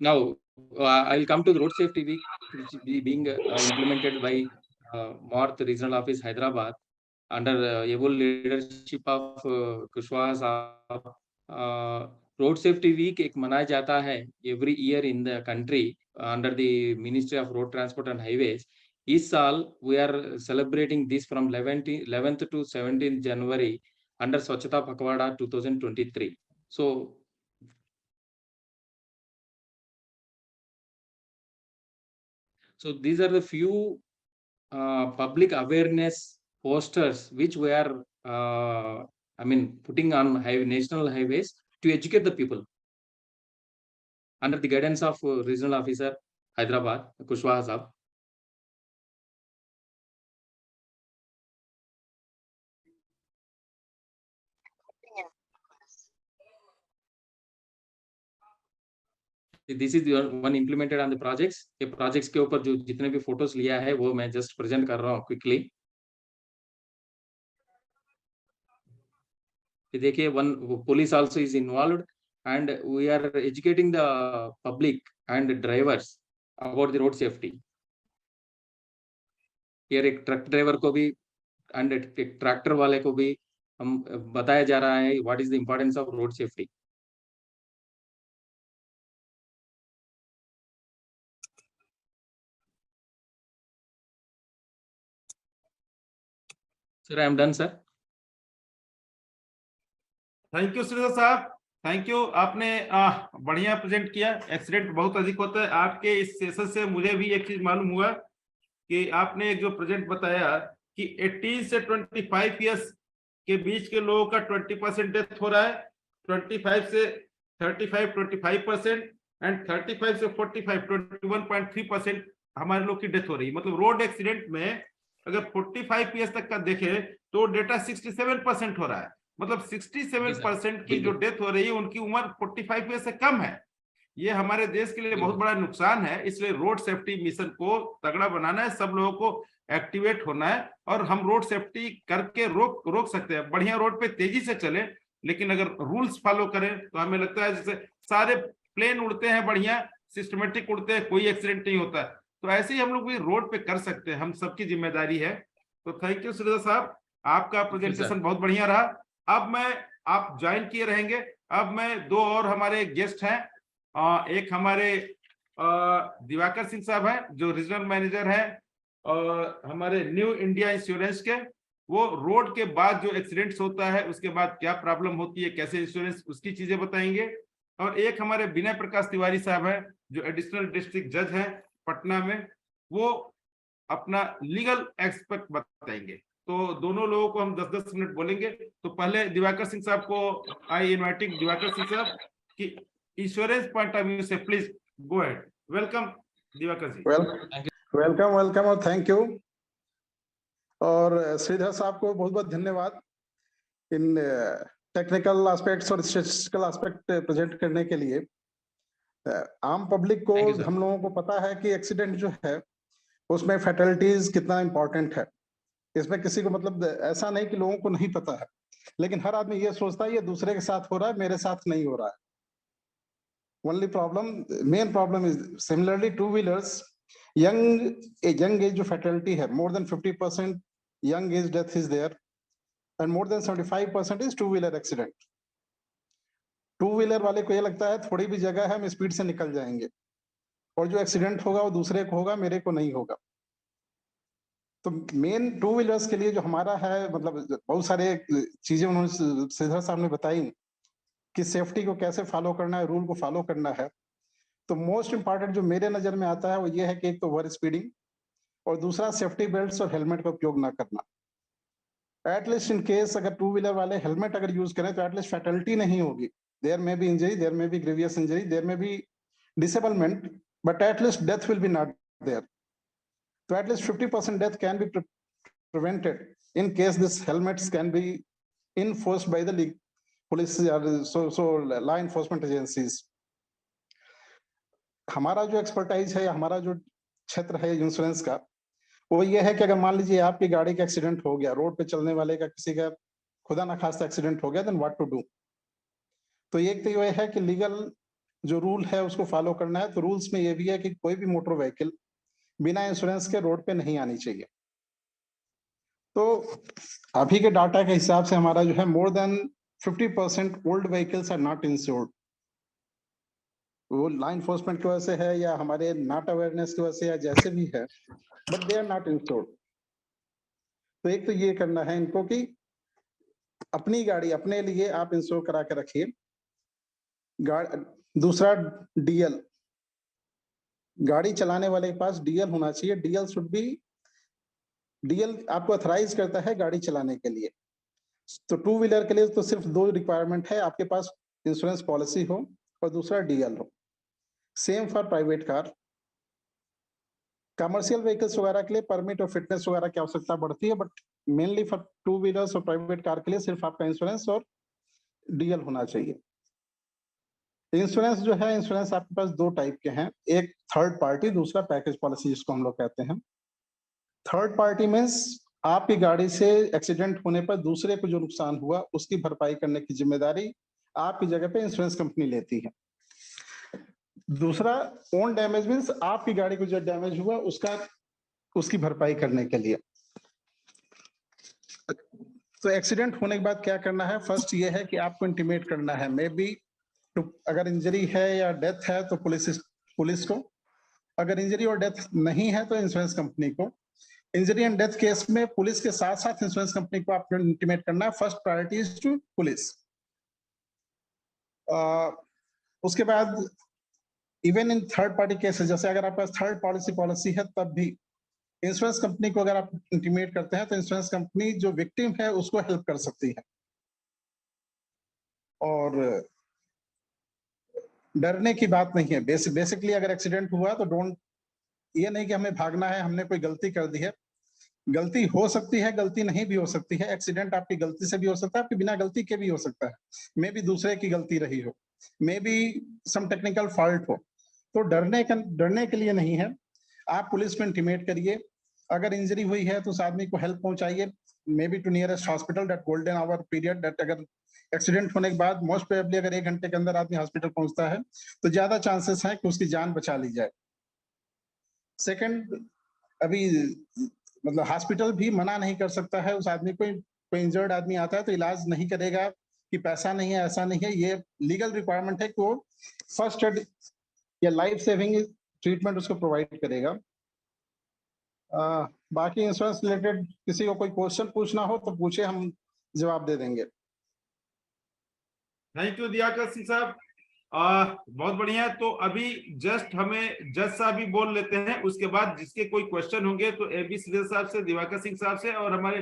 Now I will come to the road safety week which is being implemented by North Regional Office Hyderabad under able leadership of Kushwaha Saab. Road safety week एक मनाया जाता है every year in the country under the Ministry of Road Transport and Highways. इस साल we are celebrating this from 11th to 17th January under Swachhata Pakhwada 2023. So these are the few public awareness posters which we are putting on national highways to educate the people under the guidance of regional officer Hyderabad Kushwaha Saab. This is the one implemented on the projects. ये projects के ऊपर जो जितने भी photos लिया है वो मैं just present कर रहा हूँ quickly. ये देखिए one police also is involved and we are educating the public and drivers about the road safety. Here एक truck driver को भी and एक tractor वाले को भी हम बताया जा रहा है what is the importance of road safety. Sir, I am done, sir. Thank you Sridhar साहब, थैंक यू। आपने बढ़िया प्रेजेंट किया। एक्सीडेंट बहुत अधिक होता है। आपके इस सेशन से मुझे भी एक चीज मालूम हुआ कि आपने एक जो प्रेजेंट बताया कि 18 से 25 इयर्स के बीच के लोगों का 20% डेथ हो रहा है, 25 से 35 25% एंड 35 से 45 21.3% हमारे लोग की डेथ हो रही है। मतलब रोड एक्सीडेंट में अगर 45 इयर्स तक का देखें तो डेटा 67% हो रहा है। मतलब 67% की जो डेथ हो रही है उनकी उम्र 45 ईयर से कम है। ये हमारे देश के लिए बहुत बड़ा नुकसान है। इसलिए रोड सेफ्टी मिशन को तगड़ा बनाना है, सब लोगों को एक्टिवेट होना है और हम रोड सेफ्टी करके रोक सकते हैं। बढ़िया रोड पे तेजी से चले, लेकिन अगर रूल्स फॉलो करें तो हमें लगता है जैसे सारे प्लेन उड़ते हैं, बढ़िया सिस्टमेटिक उड़ते हैं, कोई एक्सीडेंट नहीं होता। तो ऐसे ही हम लोग भी रोड पे कर सकते हैं, हम सबकी जिम्मेदारी है। तो थैंक यू श्रीधर साहब, आपका प्रेजेंटेशन बहुत बढ़िया रहा। अब आप ज्वाइन किए रहेंगे। अब मैं दो और हमारे गेस्ट हैं, एक हमारे दिवाकर सिंह साहब हैं जो रीजनल मैनेजर हैं और हमारे न्यू इंडिया इंश्योरेंस के। वो रोड के बाद जो एक्सीडेंट्स होता है उसके बाद क्या प्रॉब्लम होती है, कैसे इंश्योरेंस, उसकी चीजें बताएंगे। और एक हमारे विनय प्रकाश तिवारी साहब हैं जो एडिशनल डिस्ट्रिक्ट जज हैं पटना में, वो अपना लीगल एक्सपर्ट बताएंगे। तो दोनों लोगों को हम 10-10 मिनट बोलेंगे। तो पहले दिवाकर सिंह साहब को आई इनवाइटिंग दिवाकर सिंह साहब कि इंश्योरेंस पॉइंट ऑफ व्यू से please go ahead. Welcome Divakar ji. Welcome और थैंक यू। और श्रीधर साहब को बहुत बहुत धन्यवाद इन टेक्निकल एस्पेक्ट्स और स्टैटिस्टिकल एस्पेक्ट प्रेजेंट करने के लिए। आम पब्लिक को हम लोगों को पता है कि एक्सीडेंट जो है उसमें फैटलिटीज कितना इंपॉर्टेंट है। इसमें किसी को मतलब ऐसा नहीं कि लोगों को नहीं पता है, लेकिन हर आदमी ये सोचता है ये दूसरे के साथ हो रहा है, मेरे साथ नहीं हो रहा है। Only problem, main problem is similarly two wheelers, young age जो फैटलिटी है, more than 50% young age death is there and more than 75% is two wheeler accident. Two wheeler वाले को ये लगता है थोड़ी भी जगह है हम स्पीड से निकल जाएंगे और जो एक्सीडेंट होगा वो दूसरे को होगा, मेरे को नहीं होगा। तो मेन टू व्हीलर्स के लिए जो हमारा है, मतलब बहुत सारे चीजें उन्होंने श्रीधर साहब ने बताई कि सेफ्टी को कैसे फॉलो करना है, रूल को फॉलो करना है। तो मोस्ट इंपॉर्टेंट जो मेरे नजर में आता है वो ये है कि एक तो ओवर स्पीडिंग और दूसरा सेफ्टी बेल्ट्स और हेलमेट का उपयोग ना करना। एटलीस्ट इन केस अगर टू व्हीलर वाले हेलमेट अगर यूज करें तो एटलीस्ट फैटलिटी नहीं होगी। There may be injury, there may be grievous injury, there may be disablement, but at least death will be not there. So at least 50% death can be prevented in case these helmets can be enforced by the police or so law enforcement agencies. हमारा जो expertise है, हमारा जो क्षेत्र है insurance का, वो ये है कि अगर मान लीजिए आपकी गाड़ी का एक्सीडेंट हो गया, रोड पे चलने वाले का किसी का खुदा ना खास्ता एक्सीडेंट हो गया, देन व्हाट टू डू। तो एक तो ये है कि लीगल जो रूल है उसको फॉलो करना है। तो रूल्स में ये भी है कि कोई भी मोटर व्हीकल बिना इंश्योरेंस के रोड पे नहीं आनी चाहिए। तो अभी के डाटा के हिसाब से हमारा जो है more than 50% old vehicles are not insured. वो लॉ इन्फोर्समेंट की वजह से है या हमारे नॉट अवेयरनेस की वजह से या जैसे भी है, but they are not insured. तो एक तो ये करना है इनको कि अपनी गाड़ी अपने लिए आप इंश्योर करा के रखिए। दूसरा डीएल, गाड़ी चलाने वाले के पास डीएल होना चाहिए। डीएल शुड बी, डीएल आपको अथराइज करता है गाड़ी चलाने के लिए। तो टू व्हीलर के लिए तो सिर्फ दो रिक्वायरमेंट है, आपके पास इंश्योरेंस पॉलिसी हो और दूसरा डीएल हो। Same for private car. Commercial vehicles वगैरह के लिए परमिट और फिटनेस वगैरह की आवश्यकता बढ़ती है, but mainly for two wheelers और प्राइवेट कार के लिए सिर्फ आपका इंश्योरेंस और डीएल होना चाहिए। इंश्योरेंस जो है, इंश्योरेंस आपके पास दो टाइप के हैं, एक थर्ड पार्टी, दूसरा पैकेज पॉलिसी जिसको हम लोग कहते हैं। थर्ड पार्टी मीन्स आपकी गाड़ी से एक्सीडेंट होने पर दूसरे को जो नुकसान हुआ उसकी भरपाई करने की जिम्मेदारी आपकी जगह पे इंश्योरेंस कंपनी लेती है। दूसरा ओन डैमेज मीन्स आपकी गाड़ी को जो डैमेज हुआ उसकी भरपाई करने के लिए। तो एक्सीडेंट होने के बाद क्या करना है, फर्स्ट ये है कि आपको इंटीमेट करना है। मे बी तो अगर इंजरी है या डेथ है तो पुलिस को, अगर इंजरी और डेथ नहीं है तो इंश्योरेंस कंपनी को। इंजरी एंड डेथ केस में पुलिस के साथ साथ इंश्योरेंस कंपनी को आपको इंटीमेट करना है। First priority is to police. उसके बाद even in third party cases, जैसे अगर आपके पास थर्ड पॉलिसी है तब भी इंश्योरेंस कंपनी को अगर आप इंटीमेट करते हैं तो इंश्योरेंस कंपनी जो विक्टिम है उसको हेल्प कर सकती है। और डरने की बात नहीं है। बेसिकली अगर एक्सीडेंट हुआ तो डोंट, ये नहीं कि हमें भागना है, हमने कोई गलती कर दी है। गलती हो सकती है, गलती नहीं भी हो सकती है। एक्सीडेंट आपकी गलती से भी हो सकता है, आपकी बिना गलती के भी हो सकता है। मे बी दूसरे की गलती रही हो, maybe some technical fault हो। तो डरने के लिए नहीं है। आप पुलिस को इंटीमेट करिए। अगर इंजरी हुई है तो उस आदमी को हेल्प पहुंचाइए, may be to nearest hospital. That golden hour period, that अगर एक्सीडेंट होने के बाद मोस्ट प्रोबेबली अगर 1 घंटे के अंदर आदमी हॉस्पिटल पहुंचता है तो ज्यादा चांसेस है कि उसकी जान बचा ली जाए। सेकंड, अभी मतलब हॉस्पिटल भी मना नहीं कर सकता है उस आदमी को। कोई इंजर्ड आदमी आता है तो इलाज नहीं करेगा कि पैसा नहीं है, ऐसा नहीं है। ये लीगल रिक्वायरमेंट है कि वो फर्स्ट एड या लाइफ सेविंग ट्रीटमेंट उसको प्रोवाइड करेगा। बाकी इंश्योरेंस रिलेटेड किसी को कोई क्वेश्चन पूछना हो तो पूछे, हम जवाब दे देंगे। थैंक यू दिवाकर सिंह साहब, बहुत बढ़िया। तो अभी जस्ट हमें जज साहब भी बोल लेते हैं, उसके बाद जिसके कोई क्वेश्चन होंगे तो AB श्रीधर साहब से, दिवाकर सिंह साहब से और हमारे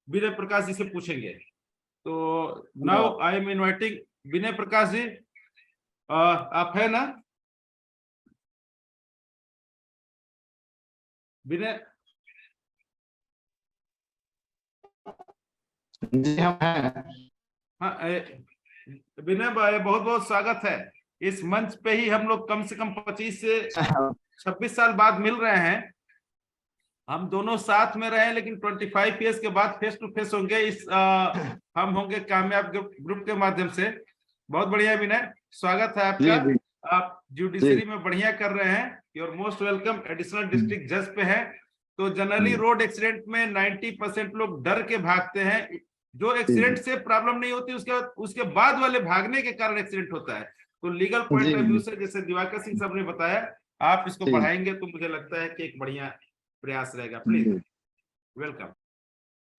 विनय प्रकाश जी से पूछेंगे। तो नाउ आई एम इनवाइटिंग विनय प्रकाश जी, आप है ना विनय? जी हम हैं। हाँ विनय भाई, बहुत बहुत स्वागत है। इस मंच पे ही हम लोग कम से कम 25 से 26 साल बाद मिल रहे हैं। हम दोनों साथ में रहे, लेकिन 25 इयर्स के बाद फेस टू फेस होंगे। इस हम होंगे कामयाब ग्रुप के माध्यम से। बहुत बढ़िया विनय, स्वागत है आपका। आप जुडिशरी में बढ़िया कर रहे हैं। You're most welcome. Additional district जज पे है। तो जनरली रोड एक्सीडेंट में 90% लोग डर के भागते हैं। जो एक्सीडेंट से प्रॉब्लम नहीं होती, उसके बाद वाले भागने के कारण एक्सीडेंट होता है। तो लीगल पॉइंट ऑफ व्यू से, जैसे दिवाकर सिंह साहब ने बताया, आप इसको बढ़ाएंगे तो मुझे लगता है कि एक बढ़िया प्रयास रहेगा। Please welcome.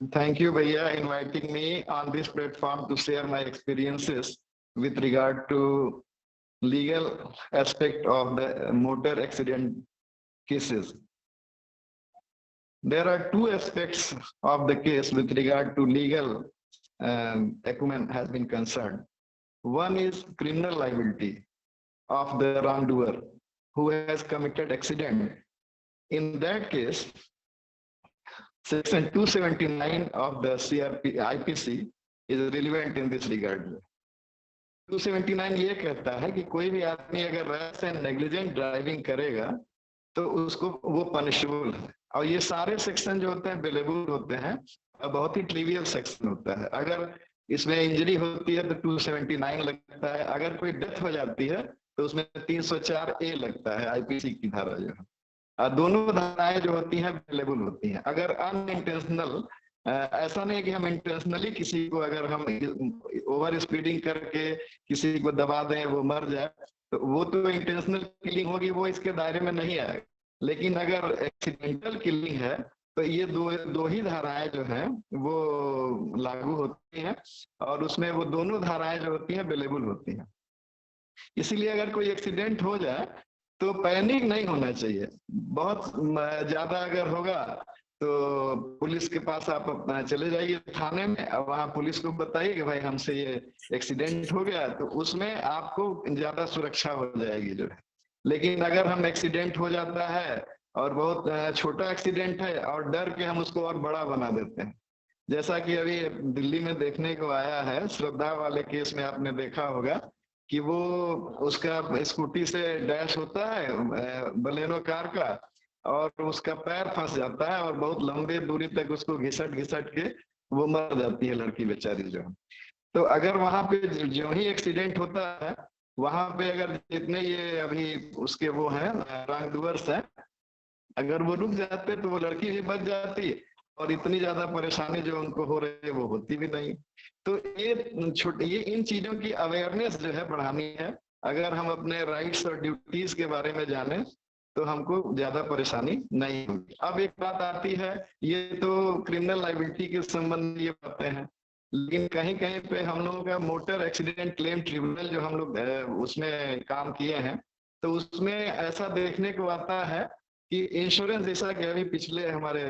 Thank you भैया inviting me on this platform to share my experiences with regard to legal aspect of the motor accident cases. there are two aspects of the case with regard to legal acumen has been concerned. One is criminal liability of the wrongdoer who has committed accident. In that case, Section 279 of the IPC is relevant in this regard. 279 ये कहता है कि कोई भी आदमी अगर rash and negligent driving करेगा तो उसको वो पनिशेबल है। और ये सारे सेक्शन जो होते हैं बेलेबल होते हैं, बहुत ही ट्रिवियल सेक्शन होता है। अगर इसमें इंजरी होती है तो 279 लगता है, अगर कोई डेथ हो जाती है तो उसमें 304A लगता है, आईपीसी की धारा जो है। दोनों धाराएं जो होती हैं अवेलेबल होती हैं। अगर अनइंटेंशनल, ऐसा नहीं है कि हम इंटेंशनली किसी को अगर हम ओवर स्पीडिंग करके किसी को दबा दें वो मर जाए, तो वो तो इंटेंशनल किलिंग होगी, वो इसके दायरे में नहीं आएगा। लेकिन अगर एक्सीडेंटल किलिंग है तो ये दो ही धाराएं जो हैं वो लागू होती हैं, और उसमें वो दोनों धाराएं जो होती हैं अवेलेबल होती हैं। इसीलिए अगर कोई एक्सीडेंट हो जाए तो पैनिक नहीं होना चाहिए। बहुत ज्यादा अगर होगा तो पुलिस के पास आप चले जाइए थाने में, और वहाँ पुलिस को बताइए कि भाई हमसे ये एक्सीडेंट हो गया, तो उसमें आपको ज्यादा सुरक्षा हो जाएगी जो है। लेकिन अगर हम एक्सीडेंट हो जाता है और बहुत छोटा एक्सीडेंट है और डर के हम उसको और बड़ा बना देते हैं, जैसा कि अभी दिल्ली में देखने को आया है, श्रद्धा वाले केस में आपने देखा होगा कि वो उसका स्कूटी से डैश होता है बलेनो कार का, और उसका पैर फंस जाता है और बहुत लंबे दूरी तक उसको घिसट के वो मर जाती है लड़की बेचारी जो। तो अगर वहां पे जो ही एक्सीडेंट होता है, वहां पे अगर जितने ये अभी उसके वो हैं रॉन्गडूअर्स हैं, अगर वो रुक जाते तो वो लड़की भी बच जाती और इतनी ज्यादा परेशानी जो उनको हो रही है वो होती भी नहीं। तो ये इन चीजों की अवेयरनेस जो है बढ़ानी है। अगर हम अपने राइट्स और ड्यूटीज के बारे में जाने तो हमको ज्यादा परेशानी नहीं होगी। अब एक बात आती है, ये तो क्रिमिनल लायबिलिटी के संबंध में ये बातें हैं, लेकिन कहीं कहीं पे हम लोगों का मोटर एक्सीडेंट क्लेम ट्रिब्यूनल जो हम लोग उसमें काम किए हैं, तो उसमें ऐसा देखने को आता है कि इंश्योरेंस, जैसा कि अभी पिछले हमारे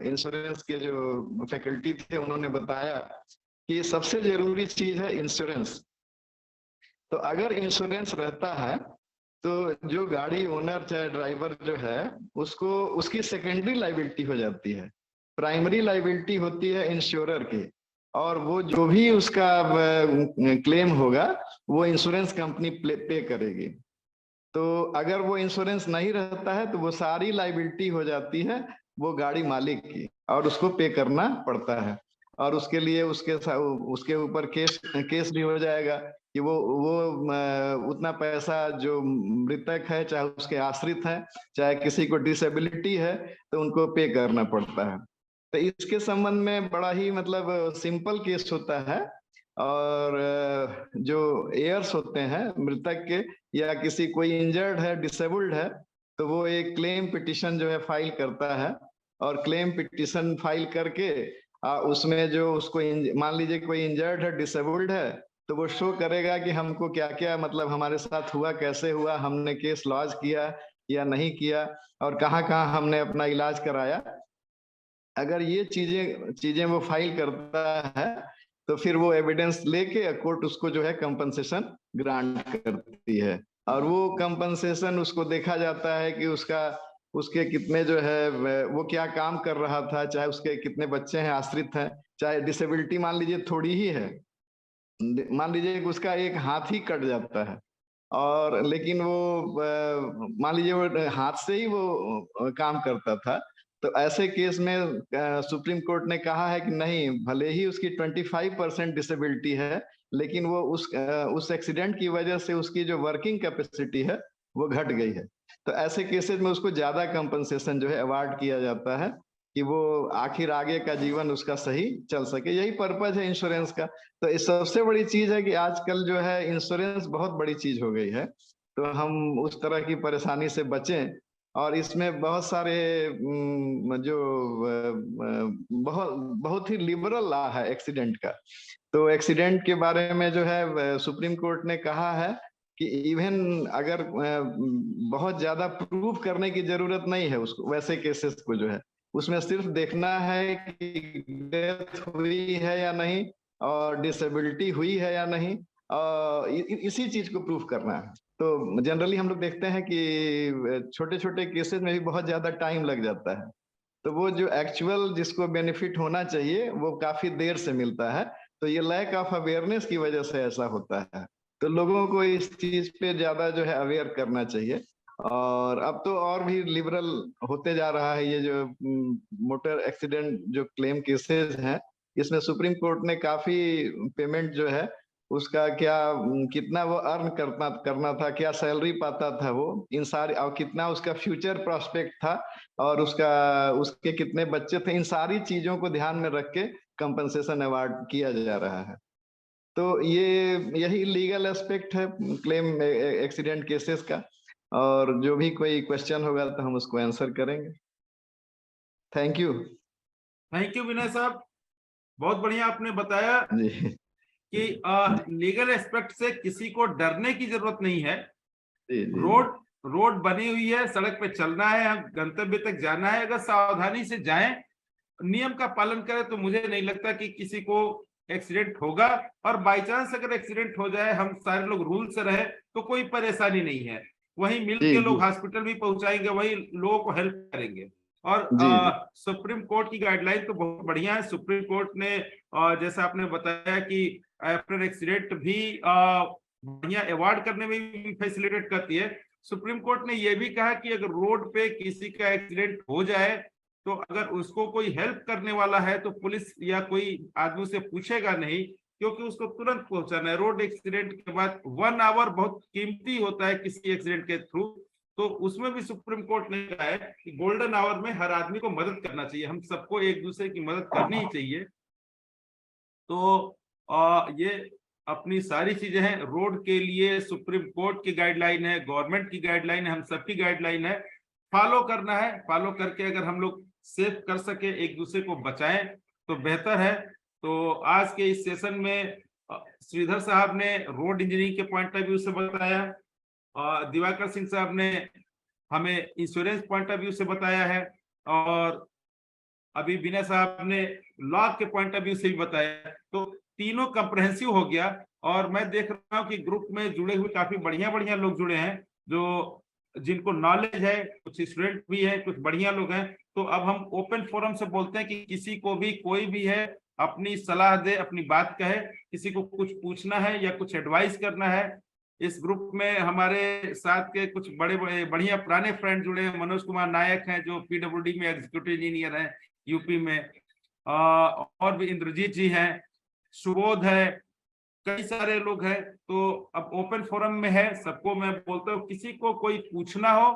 इंश्योरेंस के जो फैकल्टी थे उन्होंने बताया कि सबसे जरूरी चीज है इंश्योरेंस। तो अगर इंश्योरेंस रहता है तो जो गाड़ी ओनर चाहे ड्राइवर जो है उसको उसकी सेकेंडरी लायबिलिटी हो जाती है, प्राइमरी लायबिलिटी होती है इंश्योरर की, और वो जो भी उसका क्लेम होगा वो इंश्योरेंस कंपनी पे करेगी। तो अगर वो इंश्योरेंस नहीं रहता है तो वो सारी लायबिलिटी हो जाती है वो गाड़ी मालिक की, और उसको पे करना पड़ता है, और उसके लिए उसके ऊपर केस भी हो जाएगा कि वो उतना पैसा जो मृतक है, चाहे उसके आश्रित है, चाहे किसी को डिसेबिलिटी है, तो उनको पे करना पड़ता है। तो इसके संबंध में बड़ा ही मतलब सिंपल केस होता है, और जो एयर्स होते हैं मृतक के, या किसी कोई इंजर्ड है, डिसेबल्ड है, तो वो एक क्लेम पिटिशन जो है फाइल करता है, और क्लेम पिटिशन फाइल करके उसमें जो उसको मान लीजिए कोई इंजर्ड है, डिसेबल्ड है, तो वो शो करेगा कि हमको क्या क्या मतलब हमारे साथ हुआ, कैसे हुआ, हमने केस लॉन्च किया या नहीं किया, और कहाँ कहाँ हमने अपना इलाज कराया। अगर ये चीजें वो फाइल करता है तो फिर वो एविडेंस लेके कोर्ट उसको जो है कंपनसेशन ग्रांट करती है, और वो कंपनसेशन उसको देखा जाता है कि उसके कितने जो है वो क्या काम कर रहा था, चाहे उसके कितने बच्चे हैं आश्रित हैं, चाहे डिसेबिलिटी मान लीजिए थोड़ी ही है, मान लीजिए उसका एक हाथ ही कट जाता है, और लेकिन वो मान लीजिए वो हाथ से ही वो काम करता था, तो ऐसे केस में सुप्रीम कोर्ट ने कहा है कि नहीं, भले ही उसकी 25% डिसेबिलिटी है, लेकिन वो उस एक्सीडेंट की वजह से उसकी जो वर्किंग कैपेसिटी है वो घट गई है। तो ऐसे केसेस में उसको ज्यादा कंपनसेशन जो है अवार्ड किया जाता है कि वो आखिर आगे का जीवन उसका सही चल सके। यही पर्पज है इंश्योरेंस का। तो इस सबसे बड़ी चीज है कि आजकल जो है इंश्योरेंस बहुत बड़ी चीज हो गई है, तो हम उस तरह की परेशानी से बचें। और इसमें बहुत सारे जो बहुत ही लिबरल लॉ है एक्सीडेंट का। तो एक्सीडेंट के बारे में जो है सुप्रीम कोर्ट ने कहा है कि इवन अगर बहुत ज्यादा प्रूव करने की जरूरत नहीं है उसको, वैसे केसेस को जो है उसमें सिर्फ देखना है कि डेथ हुई है या नहीं और डिसेबिलिटी हुई है या नहीं, इसी चीज को प्रूफ करना है। तो जनरली हम लोग देखते हैं कि छोटे छोटे केसेस में भी बहुत ज्यादा टाइम लग जाता है, तो वो जो एक्चुअल जिसको बेनिफिट होना चाहिए वो काफी देर से मिलता है। तो ये लैक ऑफ अवेयरनेस की वजह से ऐसा होता है। तो लोगों को इस चीज पे ज्यादा जो है अवेयर करना चाहिए। और अब तो और भी लिबरल होते जा रहा है। ये जो मोटर एक्सीडेंट जो क्लेम केसेस हैं, इसमें सुप्रीम कोर्ट ने काफी पेमेंट जो है उसका क्या कितना वो अर्न करना था, क्या सैलरी पाता था वो, इन सारी, और कितना उसका फ्यूचर प्रोस्पेक्ट था, और उसके कितने बच्चे थे, इन सारी चीजों को ध्यान में रख के कंपनसेशन अवार्ड किया जा रहा है। तो यही लीगल एस्पेक्ट है क्लेम एक्सीडेंट केसेस का। और जो भी कोई क्वेश्चन होगा तो हम उसको आंसर करेंगे। थैंक यू विनय साहब, बहुत बढ़िया आपने बताया जी। कि लीगल एस्पेक्ट से किसी को डरने की जरूरत नहीं है। जी, जी। रोड बनी हुई है, सड़क पे चलना है, हम गंतव्य तक जाना है, अगर सावधानी से जाएं, नियम का पालन करें, तो मुझे नहीं लगता कि किसी को एक्सीडेंट होगा। और बाई चांस अगर एक्सीडेंट हो जाए, हम सारे लोग रूल से रहे तो कोई परेशानी नहीं है। वहीं मिलके लोग हॉस्पिटल भी पहुंचाएंगे, वहीं लोगों को हेल्प करेंगे। और सुप्रीम कोर्ट की गाइडलाइन तो बहुत बढ़िया है। सुप्रीम कोर्ट ने जैसा आपने बताया कि आफ्टर एक्सीडेंट भी बढ़िया अवार्ड करने में भी फैसिलिटेट करती है। सुप्रीम कोर्ट ने यह भी कहा कि अगर रोड पे किसी का एक्सीडेंट हो जाए तो अगर उसको कोई हेल्प करने वाला है तो पुलिस या कोई आदमी से पूछेगा नहीं, क्योंकि उसको तुरंत पहुंचाना है। रोड एक्सीडेंट के बाद 1 आवर बहुत कीमती होता है किसी एक्सीडेंट के थ्रू, तो उसमें भी सुप्रीम कोर्ट ने कहा है कि गोल्डन आवर में हर आदमी को मदद करना चाहिए, हम सबको एक दूसरे की मदद करनी ही चाहिए। तो ये अपनी सारी चीजें हैं। रोड के लिए सुप्रीम कोर्ट की गाइडलाइन है, गवर्नमेंट की गाइडलाइन है, हम सबकी गाइडलाइन है, फॉलो करना है। फॉलो करके अगर हम लोग सेफ कर सके, एक दूसरे को बचाएं तो बेहतर है। तो आज के इस सेशन में श्रीधर साहब ने रोड इंजीनियरिंग के पॉइंट ऑफ व्यू से बताया, दिवाकर सिंह साहब ने हमें इंश्योरेंस पॉइंट ऑफ व्यू से बताया है, और अभी विनय साहब ने लॉ के पॉइंट ऑफ व्यू से भी बताया। तो तीनों कंप्रहेंसिव हो गया। और मैं देख रहा हूँ कि ग्रुप में जुड़े हुए काफी बढ़िया बढ़िया लोग जुड़े हैं, जो जिनको नॉलेज है, कुछ स्टूडेंट भी है, कुछ बढ़िया लोग हैं। तो अब हम ओपन फोरम से बोलते हैं कि किसी को भी कोई भी है अपनी सलाह दे, अपनी बात कहे, किसी को कुछ पूछना है या कुछ एडवाइस करना है। इस ग्रुप में हमारे साथ के कुछ बड़े बड़े बढ़िया पुराने फ्रेंड जुड़े हैं। मनोज कुमार नायक हैं जो PWD में एग्जीक्यूटिव इंजीनियर हैं यूपी में, और भी इंद्रजीत जी हैं, सुबोध है, कई सारे लोग हैं। तो अब ओपन फोरम में है, सबको मैं बोलता हूँ किसी को कोई पूछना हो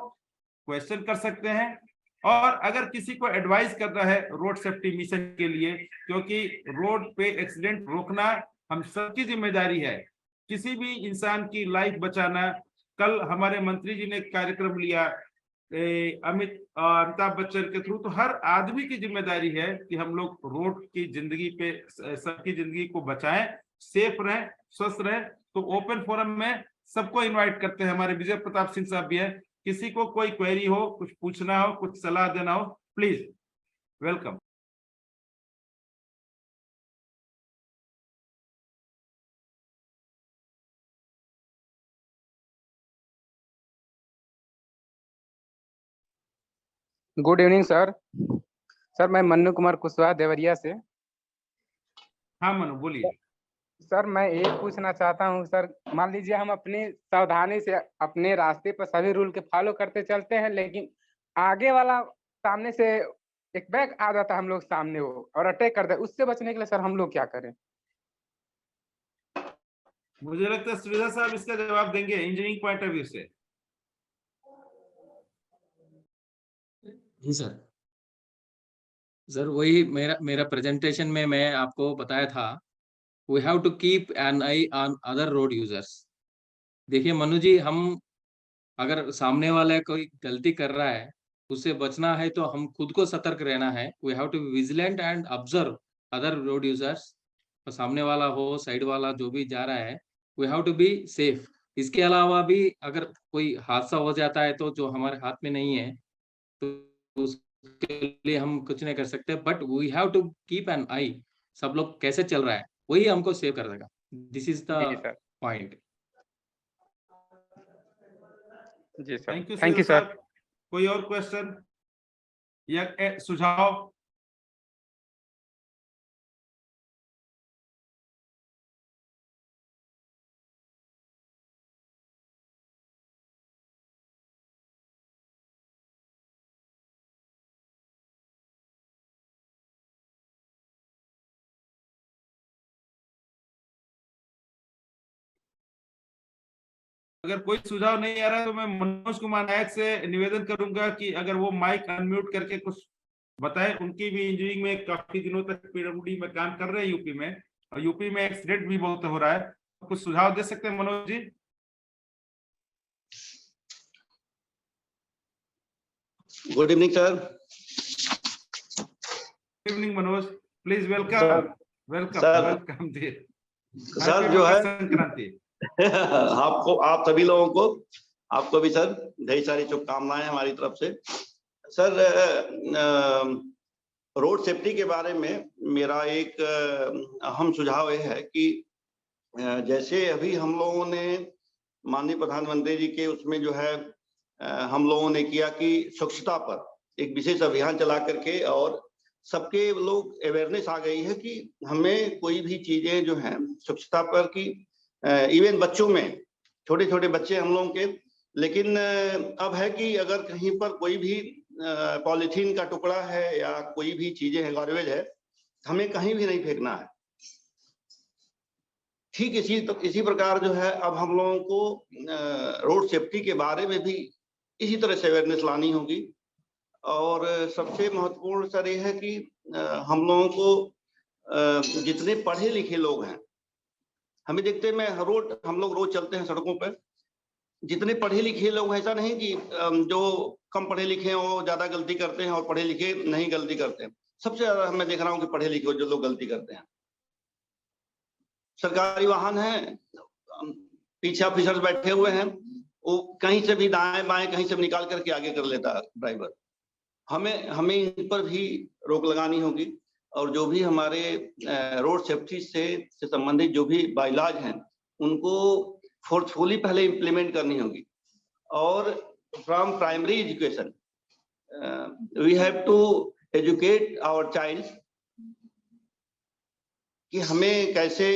क्वेश्चन कर सकते हैं। और अगर किसी को एडवाइस करना है रोड सेफ्टी मिशन के लिए, क्योंकि रोड पे एक्सीडेंट रोकना हम सबकी जिम्मेदारी है, किसी भी इंसान की लाइफ बचाना। कल हमारे मंत्री जी ने कार्यक्रम लिया अमिताभ बच्चन के थ्रू, तो हर आदमी की जिम्मेदारी है कि हम लोग रोड की जिंदगी पे सबकी जिंदगी को बचाएं, सेफ रहें, स्वस्थ रहें। तो ओपन फोरम में सबको इनवाइट करते हैं। हमारे विजय प्रताप सिंह साहब भी है, किसी को कोई क्वेरी हो, कुछ पूछना हो, कुछ सलाह देना हो, please welcome. Good evening sir. Sir मैं मन्नू कुमार कुशवाहा देवरिया से। हाँ मनु बोलिए। सर मैं एक पूछना चाहता हूँ सर, मान लीजिए हम अपनी सावधानी से अपने रास्ते पर सभी रूल के फॉलो करते चलते हैं, लेकिन आगे वाला सामने से एक बैग आ जाता है हम लोग सामने वो और अटैक करता है, उससे बचने के लिए सर हम लोग क्या करें? मुझे लगता है श्रीधर साहब इसका जवाब देंगे इंजीनियरिंग पॉइंट ऑफ व्यू से। जी सर वही मेरा प्रेजेंटेशन में मैं आपको बताया था, we have to keep an eye on other road users. देखिए मनु जी, हम अगर सामने वाला कोई गलती कर रहा है, उससे बचना है तो हम खुद को सतर्क रहना है। We have to be vigilant and observe other road users. तो सामने वाला हो, साइड वाला, जो भी जा रहा है, we have to be safe. इसके अलावा भी अगर कोई हादसा हो जाता है तो जो हमारे हाथ में नहीं है, तो उसके लिए हम कुछ नहीं कर सकते, but we have to keep an eye, सब लोग कैसे चल रहा है वही हमको सेव कर देगा। दिस इज द जी सर। पॉइंट। जी sir, thank you thank you sir. कोई और क्वेश्चन या सुझाव? अगर कोई सुझाव नहीं आ रहा है तो मैं मनोज कुमार नायक से निवेदन करूंगा कि अगर वो माइक अनम्यूट करके कुछ बताए। उनकी भी इंजीनियरिंग में काफी दिनों तक पीडब्ल्यूडी में काम कर रहे हैं यूपी में, और यूपी में एक्सीडेंट भी बहुत हो रहा है। कुछ सुझाव दे सकते हैं Manoj ji? Good evening sir. Good evening Manoj, please welcome. Welcome sir, welcome जी। सर जो है संक्रांति आपको, आप सभी लोगों को, आपको भी सर ढेर सारी शुभकामनाएं हमारी तरफ से। सर रोड सेफ्टी के बारे में मेरा एक अहम सुझाव यह है कि जैसे अभी हम लोगों ने माननीय प्रधानमंत्री जी के उसमें जो है हम लोगों ने किया कि स्वच्छता पर एक विशेष अभियान चला करके, और सबके लोग अवेयरनेस आ गई है कि हमें कोई भी चीजें जो हैं स्वच्छता पर की, इवन बच्चों में, छोटे छोटे बच्चे हम लोगों के, लेकिन अब है कि अगर कहीं पर कोई भी पॉलीथीन का टुकड़ा है या कोई भी चीजें है, गार्बेज है, हमें कहीं भी नहीं फेंकना है। ठीक इसी प्रकार जो है अब हम लोगों को रोड सेफ्टी के बारे में भी इसी तरह से अवेयरनेस लानी होगी। और सबसे महत्वपूर्ण सर ये है कि हम लोगों को जितने पढ़े लिखे लोग हैं, हमें देखते हैं, हम लोग रोज चलते हैं सड़कों पर, जितने पढ़े लिखे लोग हैं, ऐसा नहीं कि जो कम पढ़े लिखे हैं वो ज्यादा गलती करते हैं और पढ़े लिखे नहीं गलती करते हैं। सबसे ज्यादा मैं देख रहा हूँ कि पढ़े लिखे जो लोग गलती करते हैं। सरकारी वाहन है, पीछे ऑफिसर्स बैठे हुए हैं, वो कहीं से भी दाएं बाएं कहीं से भी निकाल करके आगे कर लेता है ड्राइवर। हमें इन पर भी रोक लगानी होगी, और जो भी हमारे रोड सेफ्टी से संबंधित जो भी बाइलॉज हैं उनको फोर्सफुली पहले इम्प्लीमेंट करनी होगी। और from primary education we have to educate our child कि हमें कैसे,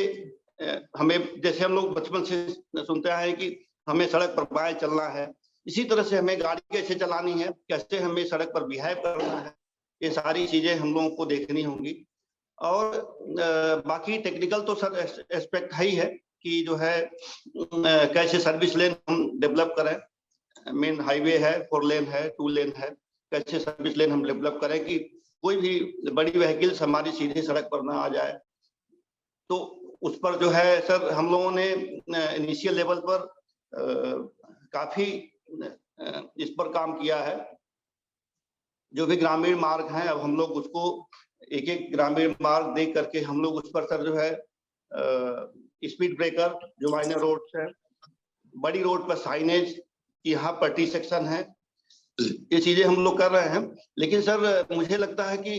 हमें जैसे हम लोग बचपन से सुनते आए हैं कि हमें सड़क पर बाएं चलना है, इसी तरह से हमें गाड़ी कैसे चलानी है, कैसे हमें सड़क पर बिहेव करना है, ये सारी चीजें हम लोगों को देखनी होंगी। और बाकी टेक्निकल तो सर एस्पेक्ट है ही है कि जो है कैसे सर्विस लेन हम डेवलप करें। मेन हाईवे है, 4 लेन है, 2 लेन है, कैसे सर्विस लेन हम डेवलप करें कि कोई भी बड़ी व्हीकल्स हमारी सीधी सड़क पर ना आ जाए। तो उस पर जो है सर हम लोगों ने इनिशियल लेवल पर काफी इस पर काम किया है। जो भी ग्रामीण मार्ग हैं, अब हम लोग उसको एक एक ग्रामीण मार्ग देख करके हम लोग उस पर सर जो है स्पीड ब्रेकर, जो माइनर रोड है, बड़ी रोड पर साइनेज कि यहाँ पर टी सेक्शन है, ये चीजें हम लोग कर रहे हैं। लेकिन सर मुझे लगता है कि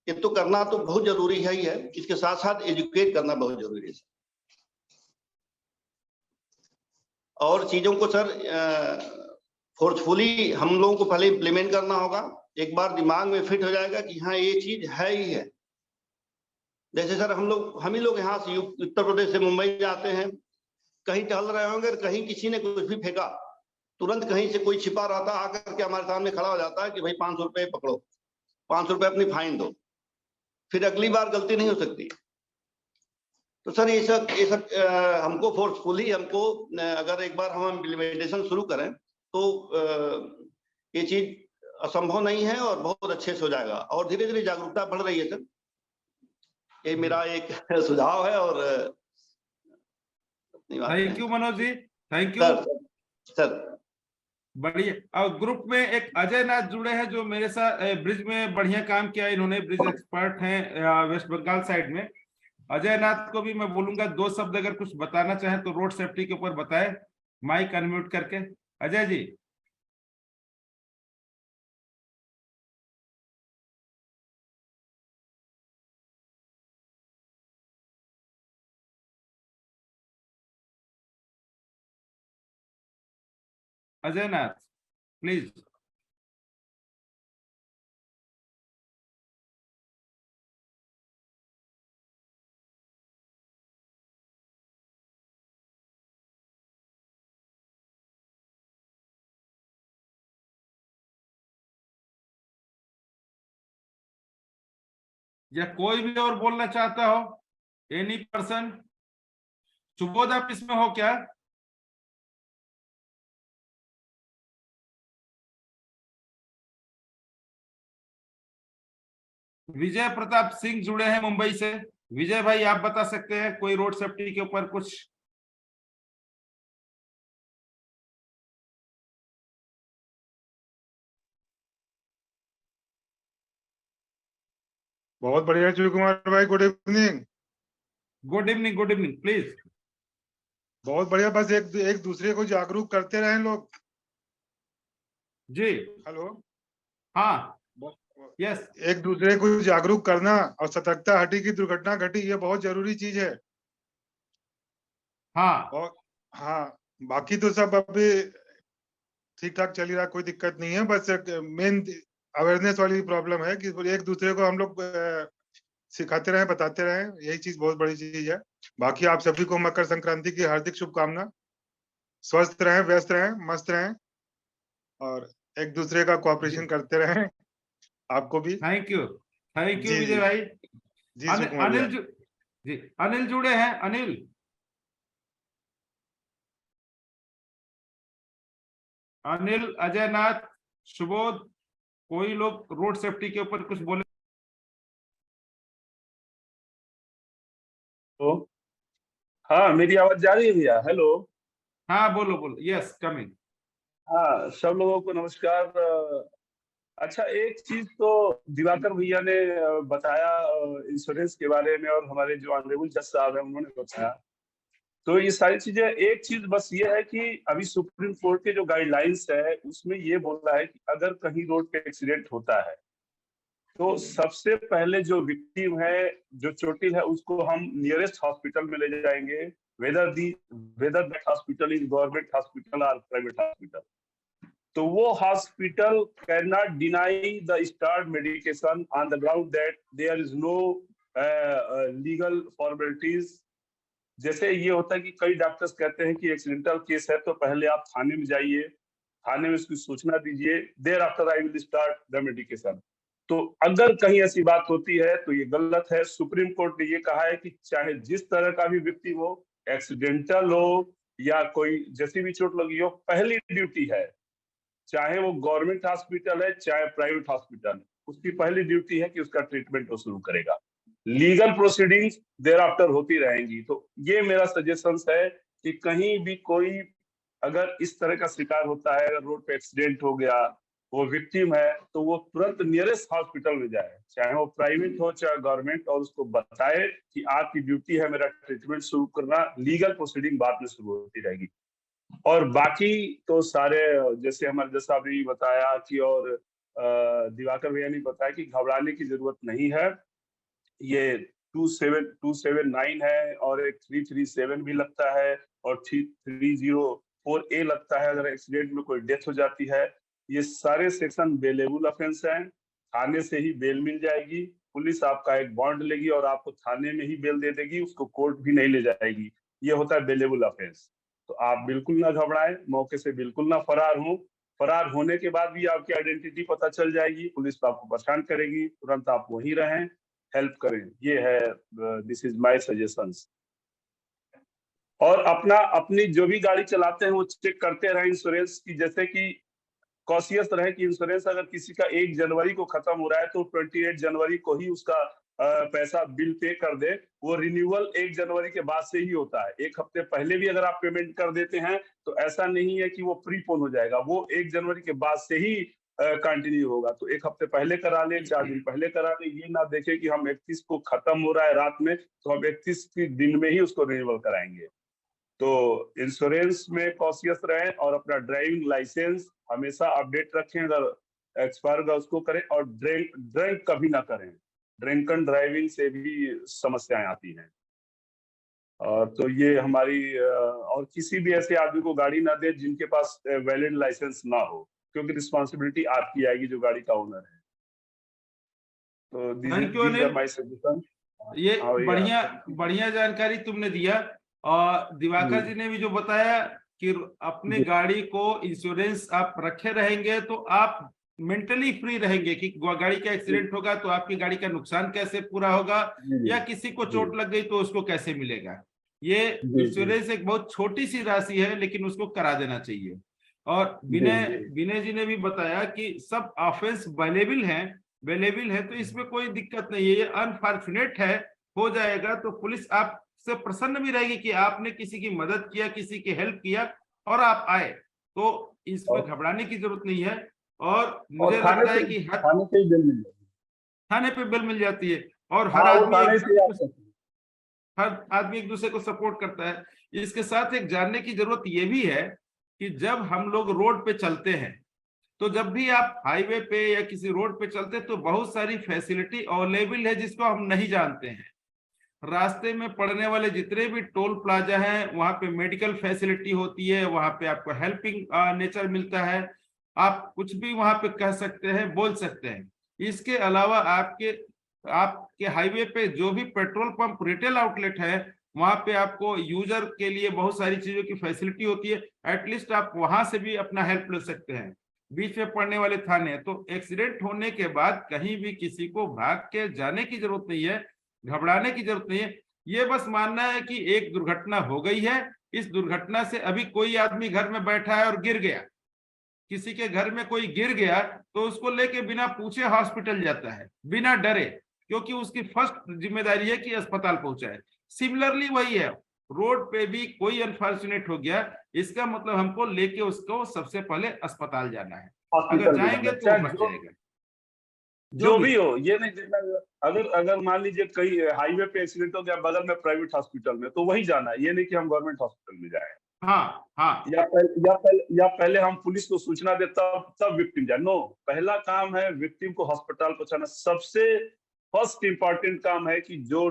ये तो करना तो बहुत जरूरी है ही है, इसके साथ साथ एजुकेट करना बहुत जरूरी है। और चीजों को सर फोर्सफुली हम लोगों को पहले इम्प्लीमेंट करना होगा। एक बार दिमाग में फिट हो जाएगा कि हाँ ये चीज है ही है। जैसे सर हम ही लोग यहाँ से उत्तर प्रदेश से मुंबई जाते हैं, कहीं टहल रहे होंगे, कहीं किसी ने कुछ भी फेंका, तुरंत कहीं से कोई छिपा रहता आकर के हमारे सामने खड़ा हो जाता है कि भाई 500 रुपए पकड़ो, 500 रुपए अपनी फाइन दो, फिर अगली बार गलती नहीं हो सकती। तो सर ये सब हमको फोर्सफुली, हमको अगर एक बार हम इम्प्लीमेंटेशन शुरू करें तो ये चीज असंभव नहीं है और बहुत अच्छे से हो जाएगा। और धीरे धीरे जागरूकता बढ़ रही है सर, ये मेरा एक सुझाव है। और thank you Manoj ji, thank you sir. बढ़िया। और ग्रुप में एक अजय नाथ जुड़े हैं जो मेरे साथ ब्रिज में बढ़िया काम किया, इन्होंने ब्रिज एक्सपर्ट हैं वेस्ट बंगाल साइड में। अजय नाथ को भी मैं बोलूंगा 2 शब्द अगर कुछ बताना चाहें तो रोड सेफ्टी के ऊपर बताए, माइक अनम्यूट करके। अजय जी। अजय नाथ, प्लीज। या कोई भी और बोलना चाहता हो? Any person? सुबोध, आप इसमें हो क्या? विजय प्रताप सिंह जुड़े हैं मुंबई से। विजय भाई, आप बता सकते हैं कोई रोड सेफ्टी के ऊपर कुछ? बहुत बढ़िया शिव कुमार भाई, good evening. Good evening, good evening, please. बहुत बढ़िया, बस एक दूसरे को जागरूक करते रहें लोग। जी। हेलो। हाँ, यस। एक दूसरे को जागरूक करना और सतर्कता हटी की दुर्घटना घटी, ये बहुत जरूरी चीज है। हाँ। और हाँ, बाकी तो सब अभी ठीक ठाक चल ही रहा, कोई दिक्कत नहीं है। बस मेन अवेयरनेस वाली प्रॉब्लम है कि एक दूसरे को हम लोग सिखाते रहें, बताते रहें, यही चीज बहुत बड़ी चीज है। बाकी आप सभी को मकर संक्रांति की हार्दिक शुभकामना। स्वस्थ रहें, व्यस्त रहें, मस्त रहें और एक दूसरे का कोऑपरेशन करते रहें। आपको भी थैंक यू, थैंक यू जी विजय जी भाई। जी शिव कुमार अनिल भैया। जी, अनिल जुड़े हैं। अनिल, अनिल, अजय नाथ, सुबोध, कोई लोग रोड सेफ्टी के ऊपर कुछ बोले? तो हाँ, मेरी आवाज जा रही है भैया? हेलो। हाँ, बोलो बोलो। Yes, coming. हाँ, सब लोगों को नमस्कार। अच्छा, एक चीज तो दिवाकर भैया ने बताया इंश्योरेंस के बारे में, और हमारे जो ऑनरेबल जज साहब है उन्होंने बताया। तो ये सारी चीजें, एक चीज बस ये है कि अभी सुप्रीम कोर्ट के जो गाइडलाइंस है उसमें ये बोल रहा है कि अगर कहीं रोड पे एक्सीडेंट होता है तो सबसे पहले जो विक्टिम है, जो चोटिल है, उसको हम नियरेस्ट हॉस्पिटल में ले जाएंगे, whether that hospital is government hospital और प्राइवेट हॉस्पिटल। तो वो hospital can not deny the start medication on the ground that there is no legal formalities. जैसे ये होता है कि कई डॉक्टर्स कहते हैं कि एक्सीडेंटल केस है तो पहले आप थाने में जाइए, थाने में उसकी सूचना दीजिए, thereafter I will start the medication. तो अगर कहीं ऐसी बात होती है तो ये गलत है। सुप्रीम कोर्ट ने ये कहा है कि चाहे जिस तरह का भी व्यक्ति हो, एक्सीडेंटल हो या कोई जैसी भी चोट लगी हो, पहली ड्यूटी है, चाहे वो गवर्नमेंट हॉस्पिटल है चाहे प्राइवेट हॉस्पिटल, उसकी पहली ड्यूटी है कि उसका ट्रीटमेंट वो शुरू करेगा। लीगल प्रोसीडिंग्स देयर आफ्टर होती रहेंगी। तो ये मेरा सजेशन है कि कहीं भी कोई अगर इस तरह का शिकार होता है, अगर रोड पे एक्सीडेंट हो गया, वो विक्टिम है, तो वो तुरंत नियरेस्ट हॉस्पिटल में जाए, चाहे वो प्राइवेट हो चाहे गवर्नमेंट, और उसको बताए कि आपकी ड्यूटी है मेरा ट्रीटमेंट शुरू करना। लीगल प्रोसीडिंग बाद में शुरू होती रहेगी। और बाकी तो सारे, जैसे हमारे जैसा भी बताया कि, और दिवाकर भैया ने बताया कि घबराने की जरूरत नहीं है। ये 27279 है और एक 337 भी लगता है और 304A लगता है अगर एक्सीडेंट में कोई डेथ हो जाती है। ये सारे सेक्शन बेलेबल ऑफेंस हैं, थाने से ही बेल मिल जाएगी, पुलिस आपका एक बॉन्ड लेगी और आपको थाने में ही बेल दे देगी, उसको कोर्ट भी नहीं ले जाएगी। ये होता है बेलेबल ऑफेंस। तो आप बिल्कुल ना घबराएं, मौके से बिल्कुल ना फरार हो। फरार होने के बाद भी आपकी आइडेंटिटी पता चल जाएगी, पुलिस आपको परेशान करेगी, तुरंत आप वहीं रहें, हेल्प करें। ये है, दिस इज माय सजेशंस। और अपनी जो भी गाड़ी चलाते हैं वो चेक करते रहे इंश्योरेंस की, जैसे कि कॉशियस रहे कि इंश्योरेंस अगर किसी का 1 जनवरी को खत्म हो रहा है तो 28 जनवरी को ही उसका पैसा बिल पे कर दे। वो रिन्यूअल 1 जनवरी के बाद से ही होता है। 1 हफ्ते पहले भी अगर आप पेमेंट कर देते हैं तो ऐसा नहीं है कि वो प्रीपोन हो जाएगा, वो 1 जनवरी के बाद से ही कंटिन्यू होगा। तो 1 हफ्ते पहले करा ले, 4 दिन पहले करा ले, ये ना देखे कि हम 31 को खत्म हो रहा है रात में तो हम 31 के दिन में ही उसको रिन्यूअल कराएंगे। तो इंश्योरेंस में कॉशियस रहें और अपना ड्राइविंग लाइसेंस हमेशा अपडेट रखें, अगर एक्सपायर होगा उसको करें, और ड्रिंक कभी ना करें। ड्रिंक एंड ड्राइविंग से भी समस्याएं आती हैं। और तो ये हमारी और किसी भी ऐसे आदमी को गाड़ी ना दे जिनके पास वैलिड लाइसेंस ना हो, क्योंकि रिस्पॉन्सिबिलिटी आपकी आएगी जो गाड़ी का ओनर है। तो thank you these are Anil, my suggestions। ये हाँ भैया, बढ़िया thank you। बढ़िया जानकारी तुमने दिया। और दिवाकर जी ने भी जो बताया कि अपने जी। गाड़ी को इंश्योरेंस आप रखे रहेंगे तो आप मेंटली फ्री रहेंगे कि गाड़ी का एक्सीडेंट होगा तो आपकी गाड़ी का नुकसान कैसे पूरा होगा, जी, या किसी को जी, चोट लग गई तो उसको कैसे मिलेगा। ये जी, इंश्योरेंस एक बहुत छोटी सी राशि है, लेकिन उसको करा देना चाहिए। और जी, विनय जी ने भी बताया कि सब ऑफेंस अवेलेबल है, तो इसमें कोई दिक्कत नहीं है। ये अनफॉर्चुनेट है, हो जाएगा तो पुलिस आपसे प्रसन्न भी रहेगी कि आपने किसी की मदद किया, किसी की हेल्प किया और आप आए, तो इसमें घबराने की जरूरत नहीं है। और मुझे लगता है कि थाने पे ही बिल मिल जाएगी। थाने पे बिल मिल जाती है, और हर हाँ, वो आदमी थाने से ही आ सकते हैं। हर आदमी एक दूसरे को सपोर्ट करता है। इसके साथ एक जानने की जरूरत ये भी है कि जब हम लोग रोड पे चलते हैं, तो जब भी आप हाईवे पे या किसी रोड पे चलते हैं तो बहुत सारी फैसिलिटी अवेलेबल है जिसको हम नहीं जानते हैं। रास्ते में पड़ने वाले जितने भी टोल प्लाजा हैं, वहां पे मेडिकल फैसिलिटी होती है, वहां पे आपको हेल्पिंग नेचर मिलता है, आप कुछ भी वहां पे कह सकते हैं, बोल सकते हैं। इसके अलावा आपके हाईवे पे जो भी पेट्रोल पंप रिटेल आउटलेट है, वहां पे आपको यूजर के लिए बहुत सारी चीजों की फैसिलिटी होती है। एटलीस्ट आप वहां से भी अपना हेल्प ले सकते हैं। बीच में पड़ने वाले थाने, तो एक्सीडेंट होने के बाद कहीं भी किसी को भाग के जाने की जरूरत नहीं है, घबराने की जरूरत नहीं है। ये बस मानना है कि एक दुर्घटना हो गई है, इस दुर्घटना से अभी कोई आदमी घर में बैठा है और गिर गया, किसी के घर में कोई गिर गया तो उसको लेके बिना पूछे हॉस्पिटल जाता है, बिना डरे, क्योंकि उसकी फर्स्ट जिम्मेदारी है कि अस्पताल पहुंचाए। सिमिलरली वही है, रोड पे भी कोई अनफॉर्चुनेट हो गया, इसका मतलब हमको लेके उसको सबसे पहले अस्पताल जाना है। अगर जाएंगे तो बच जाएगा। जो भी हो, ये नहीं देखना। अगर मान लीजिए कहीं हाईवे पे एक्सीडेंट हो गया बगल में प्राइवेट हॉस्पिटल में, तो वही जाना है, ये नहीं कि हम गवर्नमेंट हॉस्पिटल में जाए। हाँ, या पहले हम पुलिस को सूचना दे तब विक्टिम जाए। नो, पहला काम है विक्टिम को अस्पताल पहुंचाना। सबसे फर्स्ट इंपॉर्टेंट काम है कि जो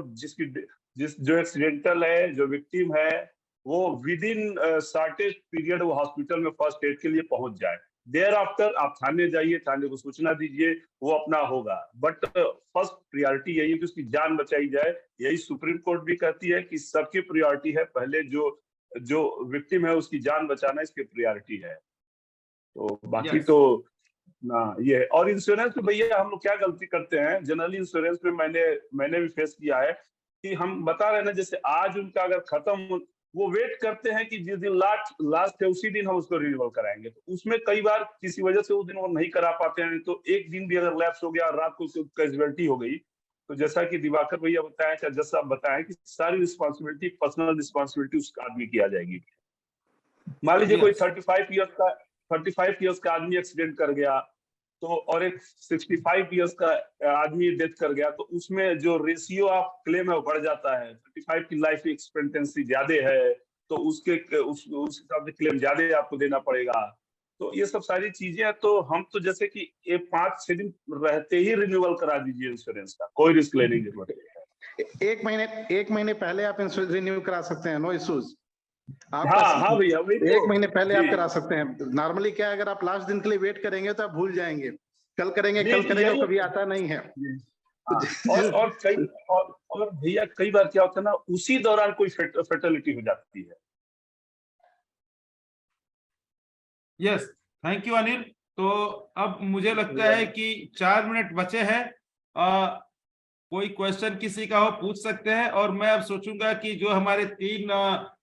एक्सीडेंटल है, जो विक्टिम है, वो विद इन शॉर्टेज पीरियड वो हॉस्पिटल में फर्स्ट एड के लिए पहुंच जाए। देयर आफ्टर आप थाने जाइए, थाने को सूचना दीजिए, वो अपना होगा। बट फर्स्ट प्रियोरिटी यही है कि उसकी जान बचाई जाए। यही सुप्रीम कोर्ट भी कहती है कि सबकी प्रियोरिटी है, पहले जो विक्टिम है उसकी जान बचाना इसकी प्रियोरिटी है। तो बाकी तो ना ये है। और इंश्योरेंस में भैया हम लोग क्या गलती करते हैं जनरली इंश्योरेंस में, मैंने भी फेस किया है कि हम बता रहे हैं ना, जैसे आज उनका अगर खत्म, वो वेट करते हैं कि जिस दिन लास्ट है उसी दिन हम उसको रिन्यूअल कराएंगे। तो उसमें कई बार किसी वजह से उस दिन वो नहीं करा पाते हैं, तो एक दिन भी अगर लैप्स हो गया और रात को कैजुअलिटी हो गई, तो जैसा कि दिवाकर भैया बताया, चाहे जज साहब बताएं कि सारी रिस्पॉन्सिबिलिटी, पर्सनल रिस्पॉन्सिबिलिटी उस आदमी की आ जाएगी। मान लीजिए कोई 35 इयर्स का आदमी एक्सीडेंट कर गया, तो और एक 65 इयर्स का आदमी डेथ कर गया, तो उसमें जो रेशियो ऑफ क्लेम है वो बढ़ जाता है। 35 की लाइफ एक्सपेक्टेंसी ज्यादा है, तो उस हिसाब से क्लेम ज्यादा आपको देना पड़ेगा। तो ये सब सारी चीजें हैं। तो हम तो जैसे कि 5-6 दिन रहते ही रिन्यूअल करा दीजिए इंश्योरेंस का, कोई रिस्क लेने की जरूरत नहीं है। एक महीने पहले आप इंश्योरेंस रिन्यू करा सकते हैं, नो इश्यूज। हाँ भैया, एक महीने पहले आप करा सकते हैं। नॉर्मली क्या है, अगर आप लास्ट दिन के लिए वेट करेंगे तो आप भूल जाएंगे, कल करेंगे कभी आता नहीं है। और भैया कई बार क्या होता है ना, उसी दौरान कोई फैटेलिटी हो जाती है। Yes, thank you Anil. तो अब मुझे लगता है कि 4 मिनट बचे हैं। कोई क्वेश्चन किसी का हो पूछ सकते हैं, और मैं अब सोचूंगा कि जो हमारे 3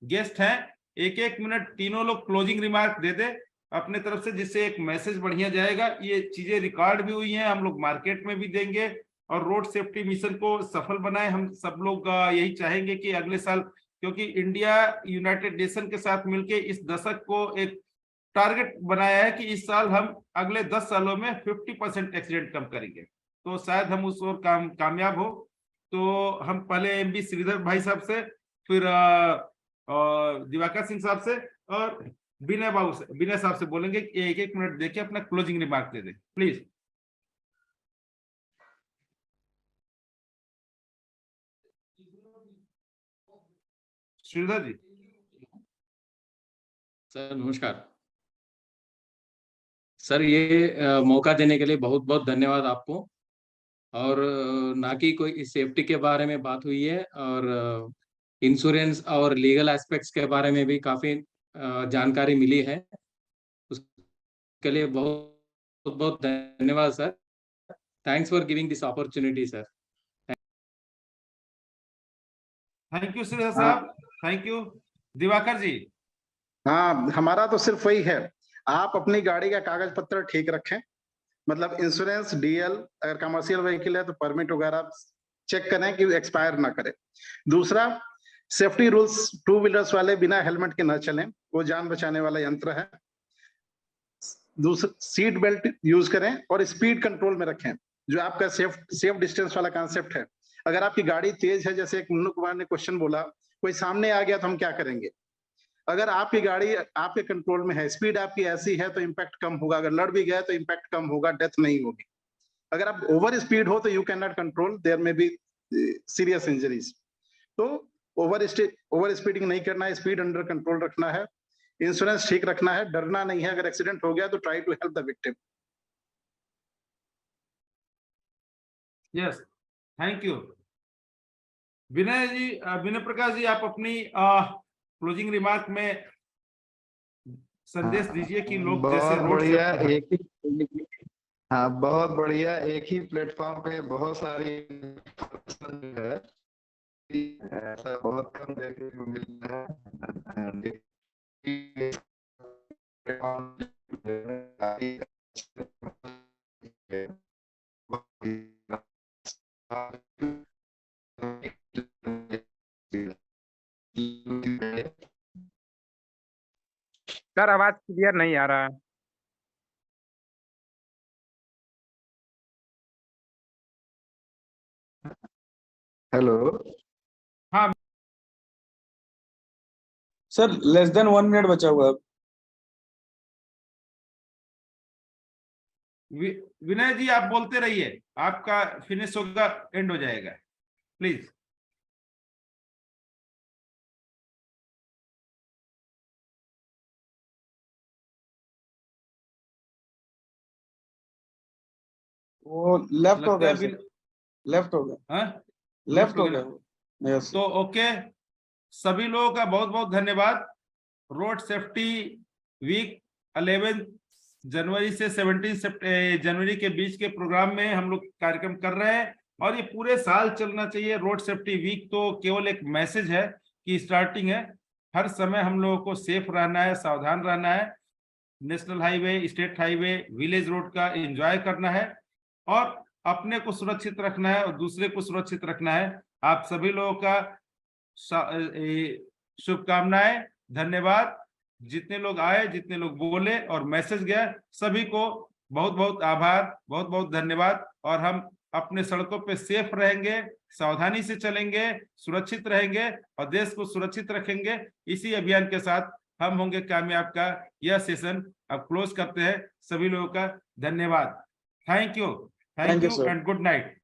गेस्ट हैं, 1-1 मिनट तीनों लोग क्लोजिंग रिमार्क दे दे अपने तरफ से, जिससे एक मैसेज बढ़िया जाएगा। ये चीजें रिकॉर्ड भी हुई हैं, हम लोग मार्केट में भी देंगे, और रोड सेफ्टी मिशन को सफल बनाए। हम सब लोग यही चाहेंगे कि अगले साल, क्योंकि इंडिया यूनाइटेड नेशन के साथ मिलकर इस दशक को एक टारगेट बनाया है कि इस साल हम अगले 10 सालों में 50% एक्सीडेंट कम करेंगे, तो शायद हम उस ओर कामयाब हो। तो हम पहले एमबी श्रीधर भाई साहब से, फिर दिवाकर सिंह साहब से, और विनय साहब से बोलेंगे कि 1-1 मिनट देके अपना क्लोजिंग रिमार्क दे दे प्लीज। श्रीधर जी। सर नमस्कार सर, ये मौका देने के लिए बहुत बहुत धन्यवाद आपको। और ना कि कोई सेफ्टी के बारे में बात हुई है, और इंश्योरेंस और लीगल एस्पेक्ट्स के बारे में भी काफी जानकारी मिली है। उसके लिए बहुत बहुत धन्यवाद sir. Thanks for giving this opportunity sir. Thank you Sridhar साहब, थैंक यू। दिवाकर जी। हाँ, हमारा तो सिर्फ वही है, आप अपनी गाड़ी का कागज पत्र ठीक रखें, मतलब इंश्योरेंस, डीएल, अगर कमर्शियल व्हीकल है तो परमिट वगैरह चेक करें कि एक्सपायर ना करे। दूसरा, सेफ्टी रूल्स, टू व्हीलर्स वाले बिना हेलमेट के न चलें, वो जान बचाने वाला यंत्र है। दूसरा, सीट बेल्ट यूज करें और स्पीड कंट्रोल में रखें, जो आपका सेफ डिस्टेंस वाला कॉन्सेप्ट है। अगर आपकी गाड़ी तेज है, जैसे एक मुन्नू कुमार ने क्वेश्चन बोला, कोई सामने आ गया तो हम क्या करेंगे? अगर आपकी गाड़ी आपके कंट्रोल में है, स्पीड आपकी ऐसी है तो इम्पैक्ट कम होगा, अगर लड़ भी गए तो इम्पैक्ट कम होगा, डेथ नहीं होगी। अगर आप ओवर स्पीड हो तो you can not control, there may be serious injuries. तो ओवर स्पीडिंग नहीं करना है, स्पीड अंडर कंट्रोल रखना है, इंश्योरेंस ठीक रखना है, डरना नहीं है। अगर एक्सीडेंट हो गया तो try to help the victim. Yes, thank you. Vinay ji, Vinay Prakash ji, आप अपनी क्लोजिंग रिमार्क में संदेश दीजिए कि लोग बहुत जैसे रोड बढ़िया, एक ही, हाँ बहुत बढ़िया, एक ही प्लेटफॉर्म पे बहुत सारी है, ऐसा बहुत कम देखने को मिलता है। सर आवाज क्लियर नहीं आ रहा है। हेलो हाँ सर, लेस देन 1 मिनट बचा हुआ है। विनय जी, आप बोलते रहिए, आपका फिनिश होगा, एंड हो जाएगा, प्लीज। वो लेफ्ट हो लगता गया है सर, लेफ्ट हो गया, हाँ? लेफ्ट हो गया गया। यस। तो ओके, सभी लोगों का बहुत बहुत धन्यवाद। रोड सेफ्टी वीक 11 जनवरी से 17 जनवरी के बीच के प्रोग्राम में हम लोग कार्यक्रम कर रहे हैं, और ये पूरे साल चलना चाहिए। रोड सेफ्टी वीक तो केवल एक मैसेज है कि स्टार्टिंग है। हर समय हम लोगों को सेफ रहना है, सावधान रहना है, national highway, state highway, village road का एंजॉय करना है, और अपने को सुरक्षित रखना है और दूसरे को सुरक्षित रखना है। आप सभी लोगों का शुभकामनाएं, धन्यवाद। जितने लोग आए, जितने लोग बोले और मैसेज गया, सभी को बहुत बहुत आभार, बहुत बहुत धन्यवाद। और हम अपने सड़कों पे सेफ रहेंगे, सावधानी से चलेंगे, सुरक्षित रहेंगे और देश को सुरक्षित रखेंगे। इसी अभियान के साथ हम होंगे कामयाब का यह सेशन अब क्लोज करते हैं। सभी लोगों का धन्यवाद। Thank you Thank you, sir. And good night.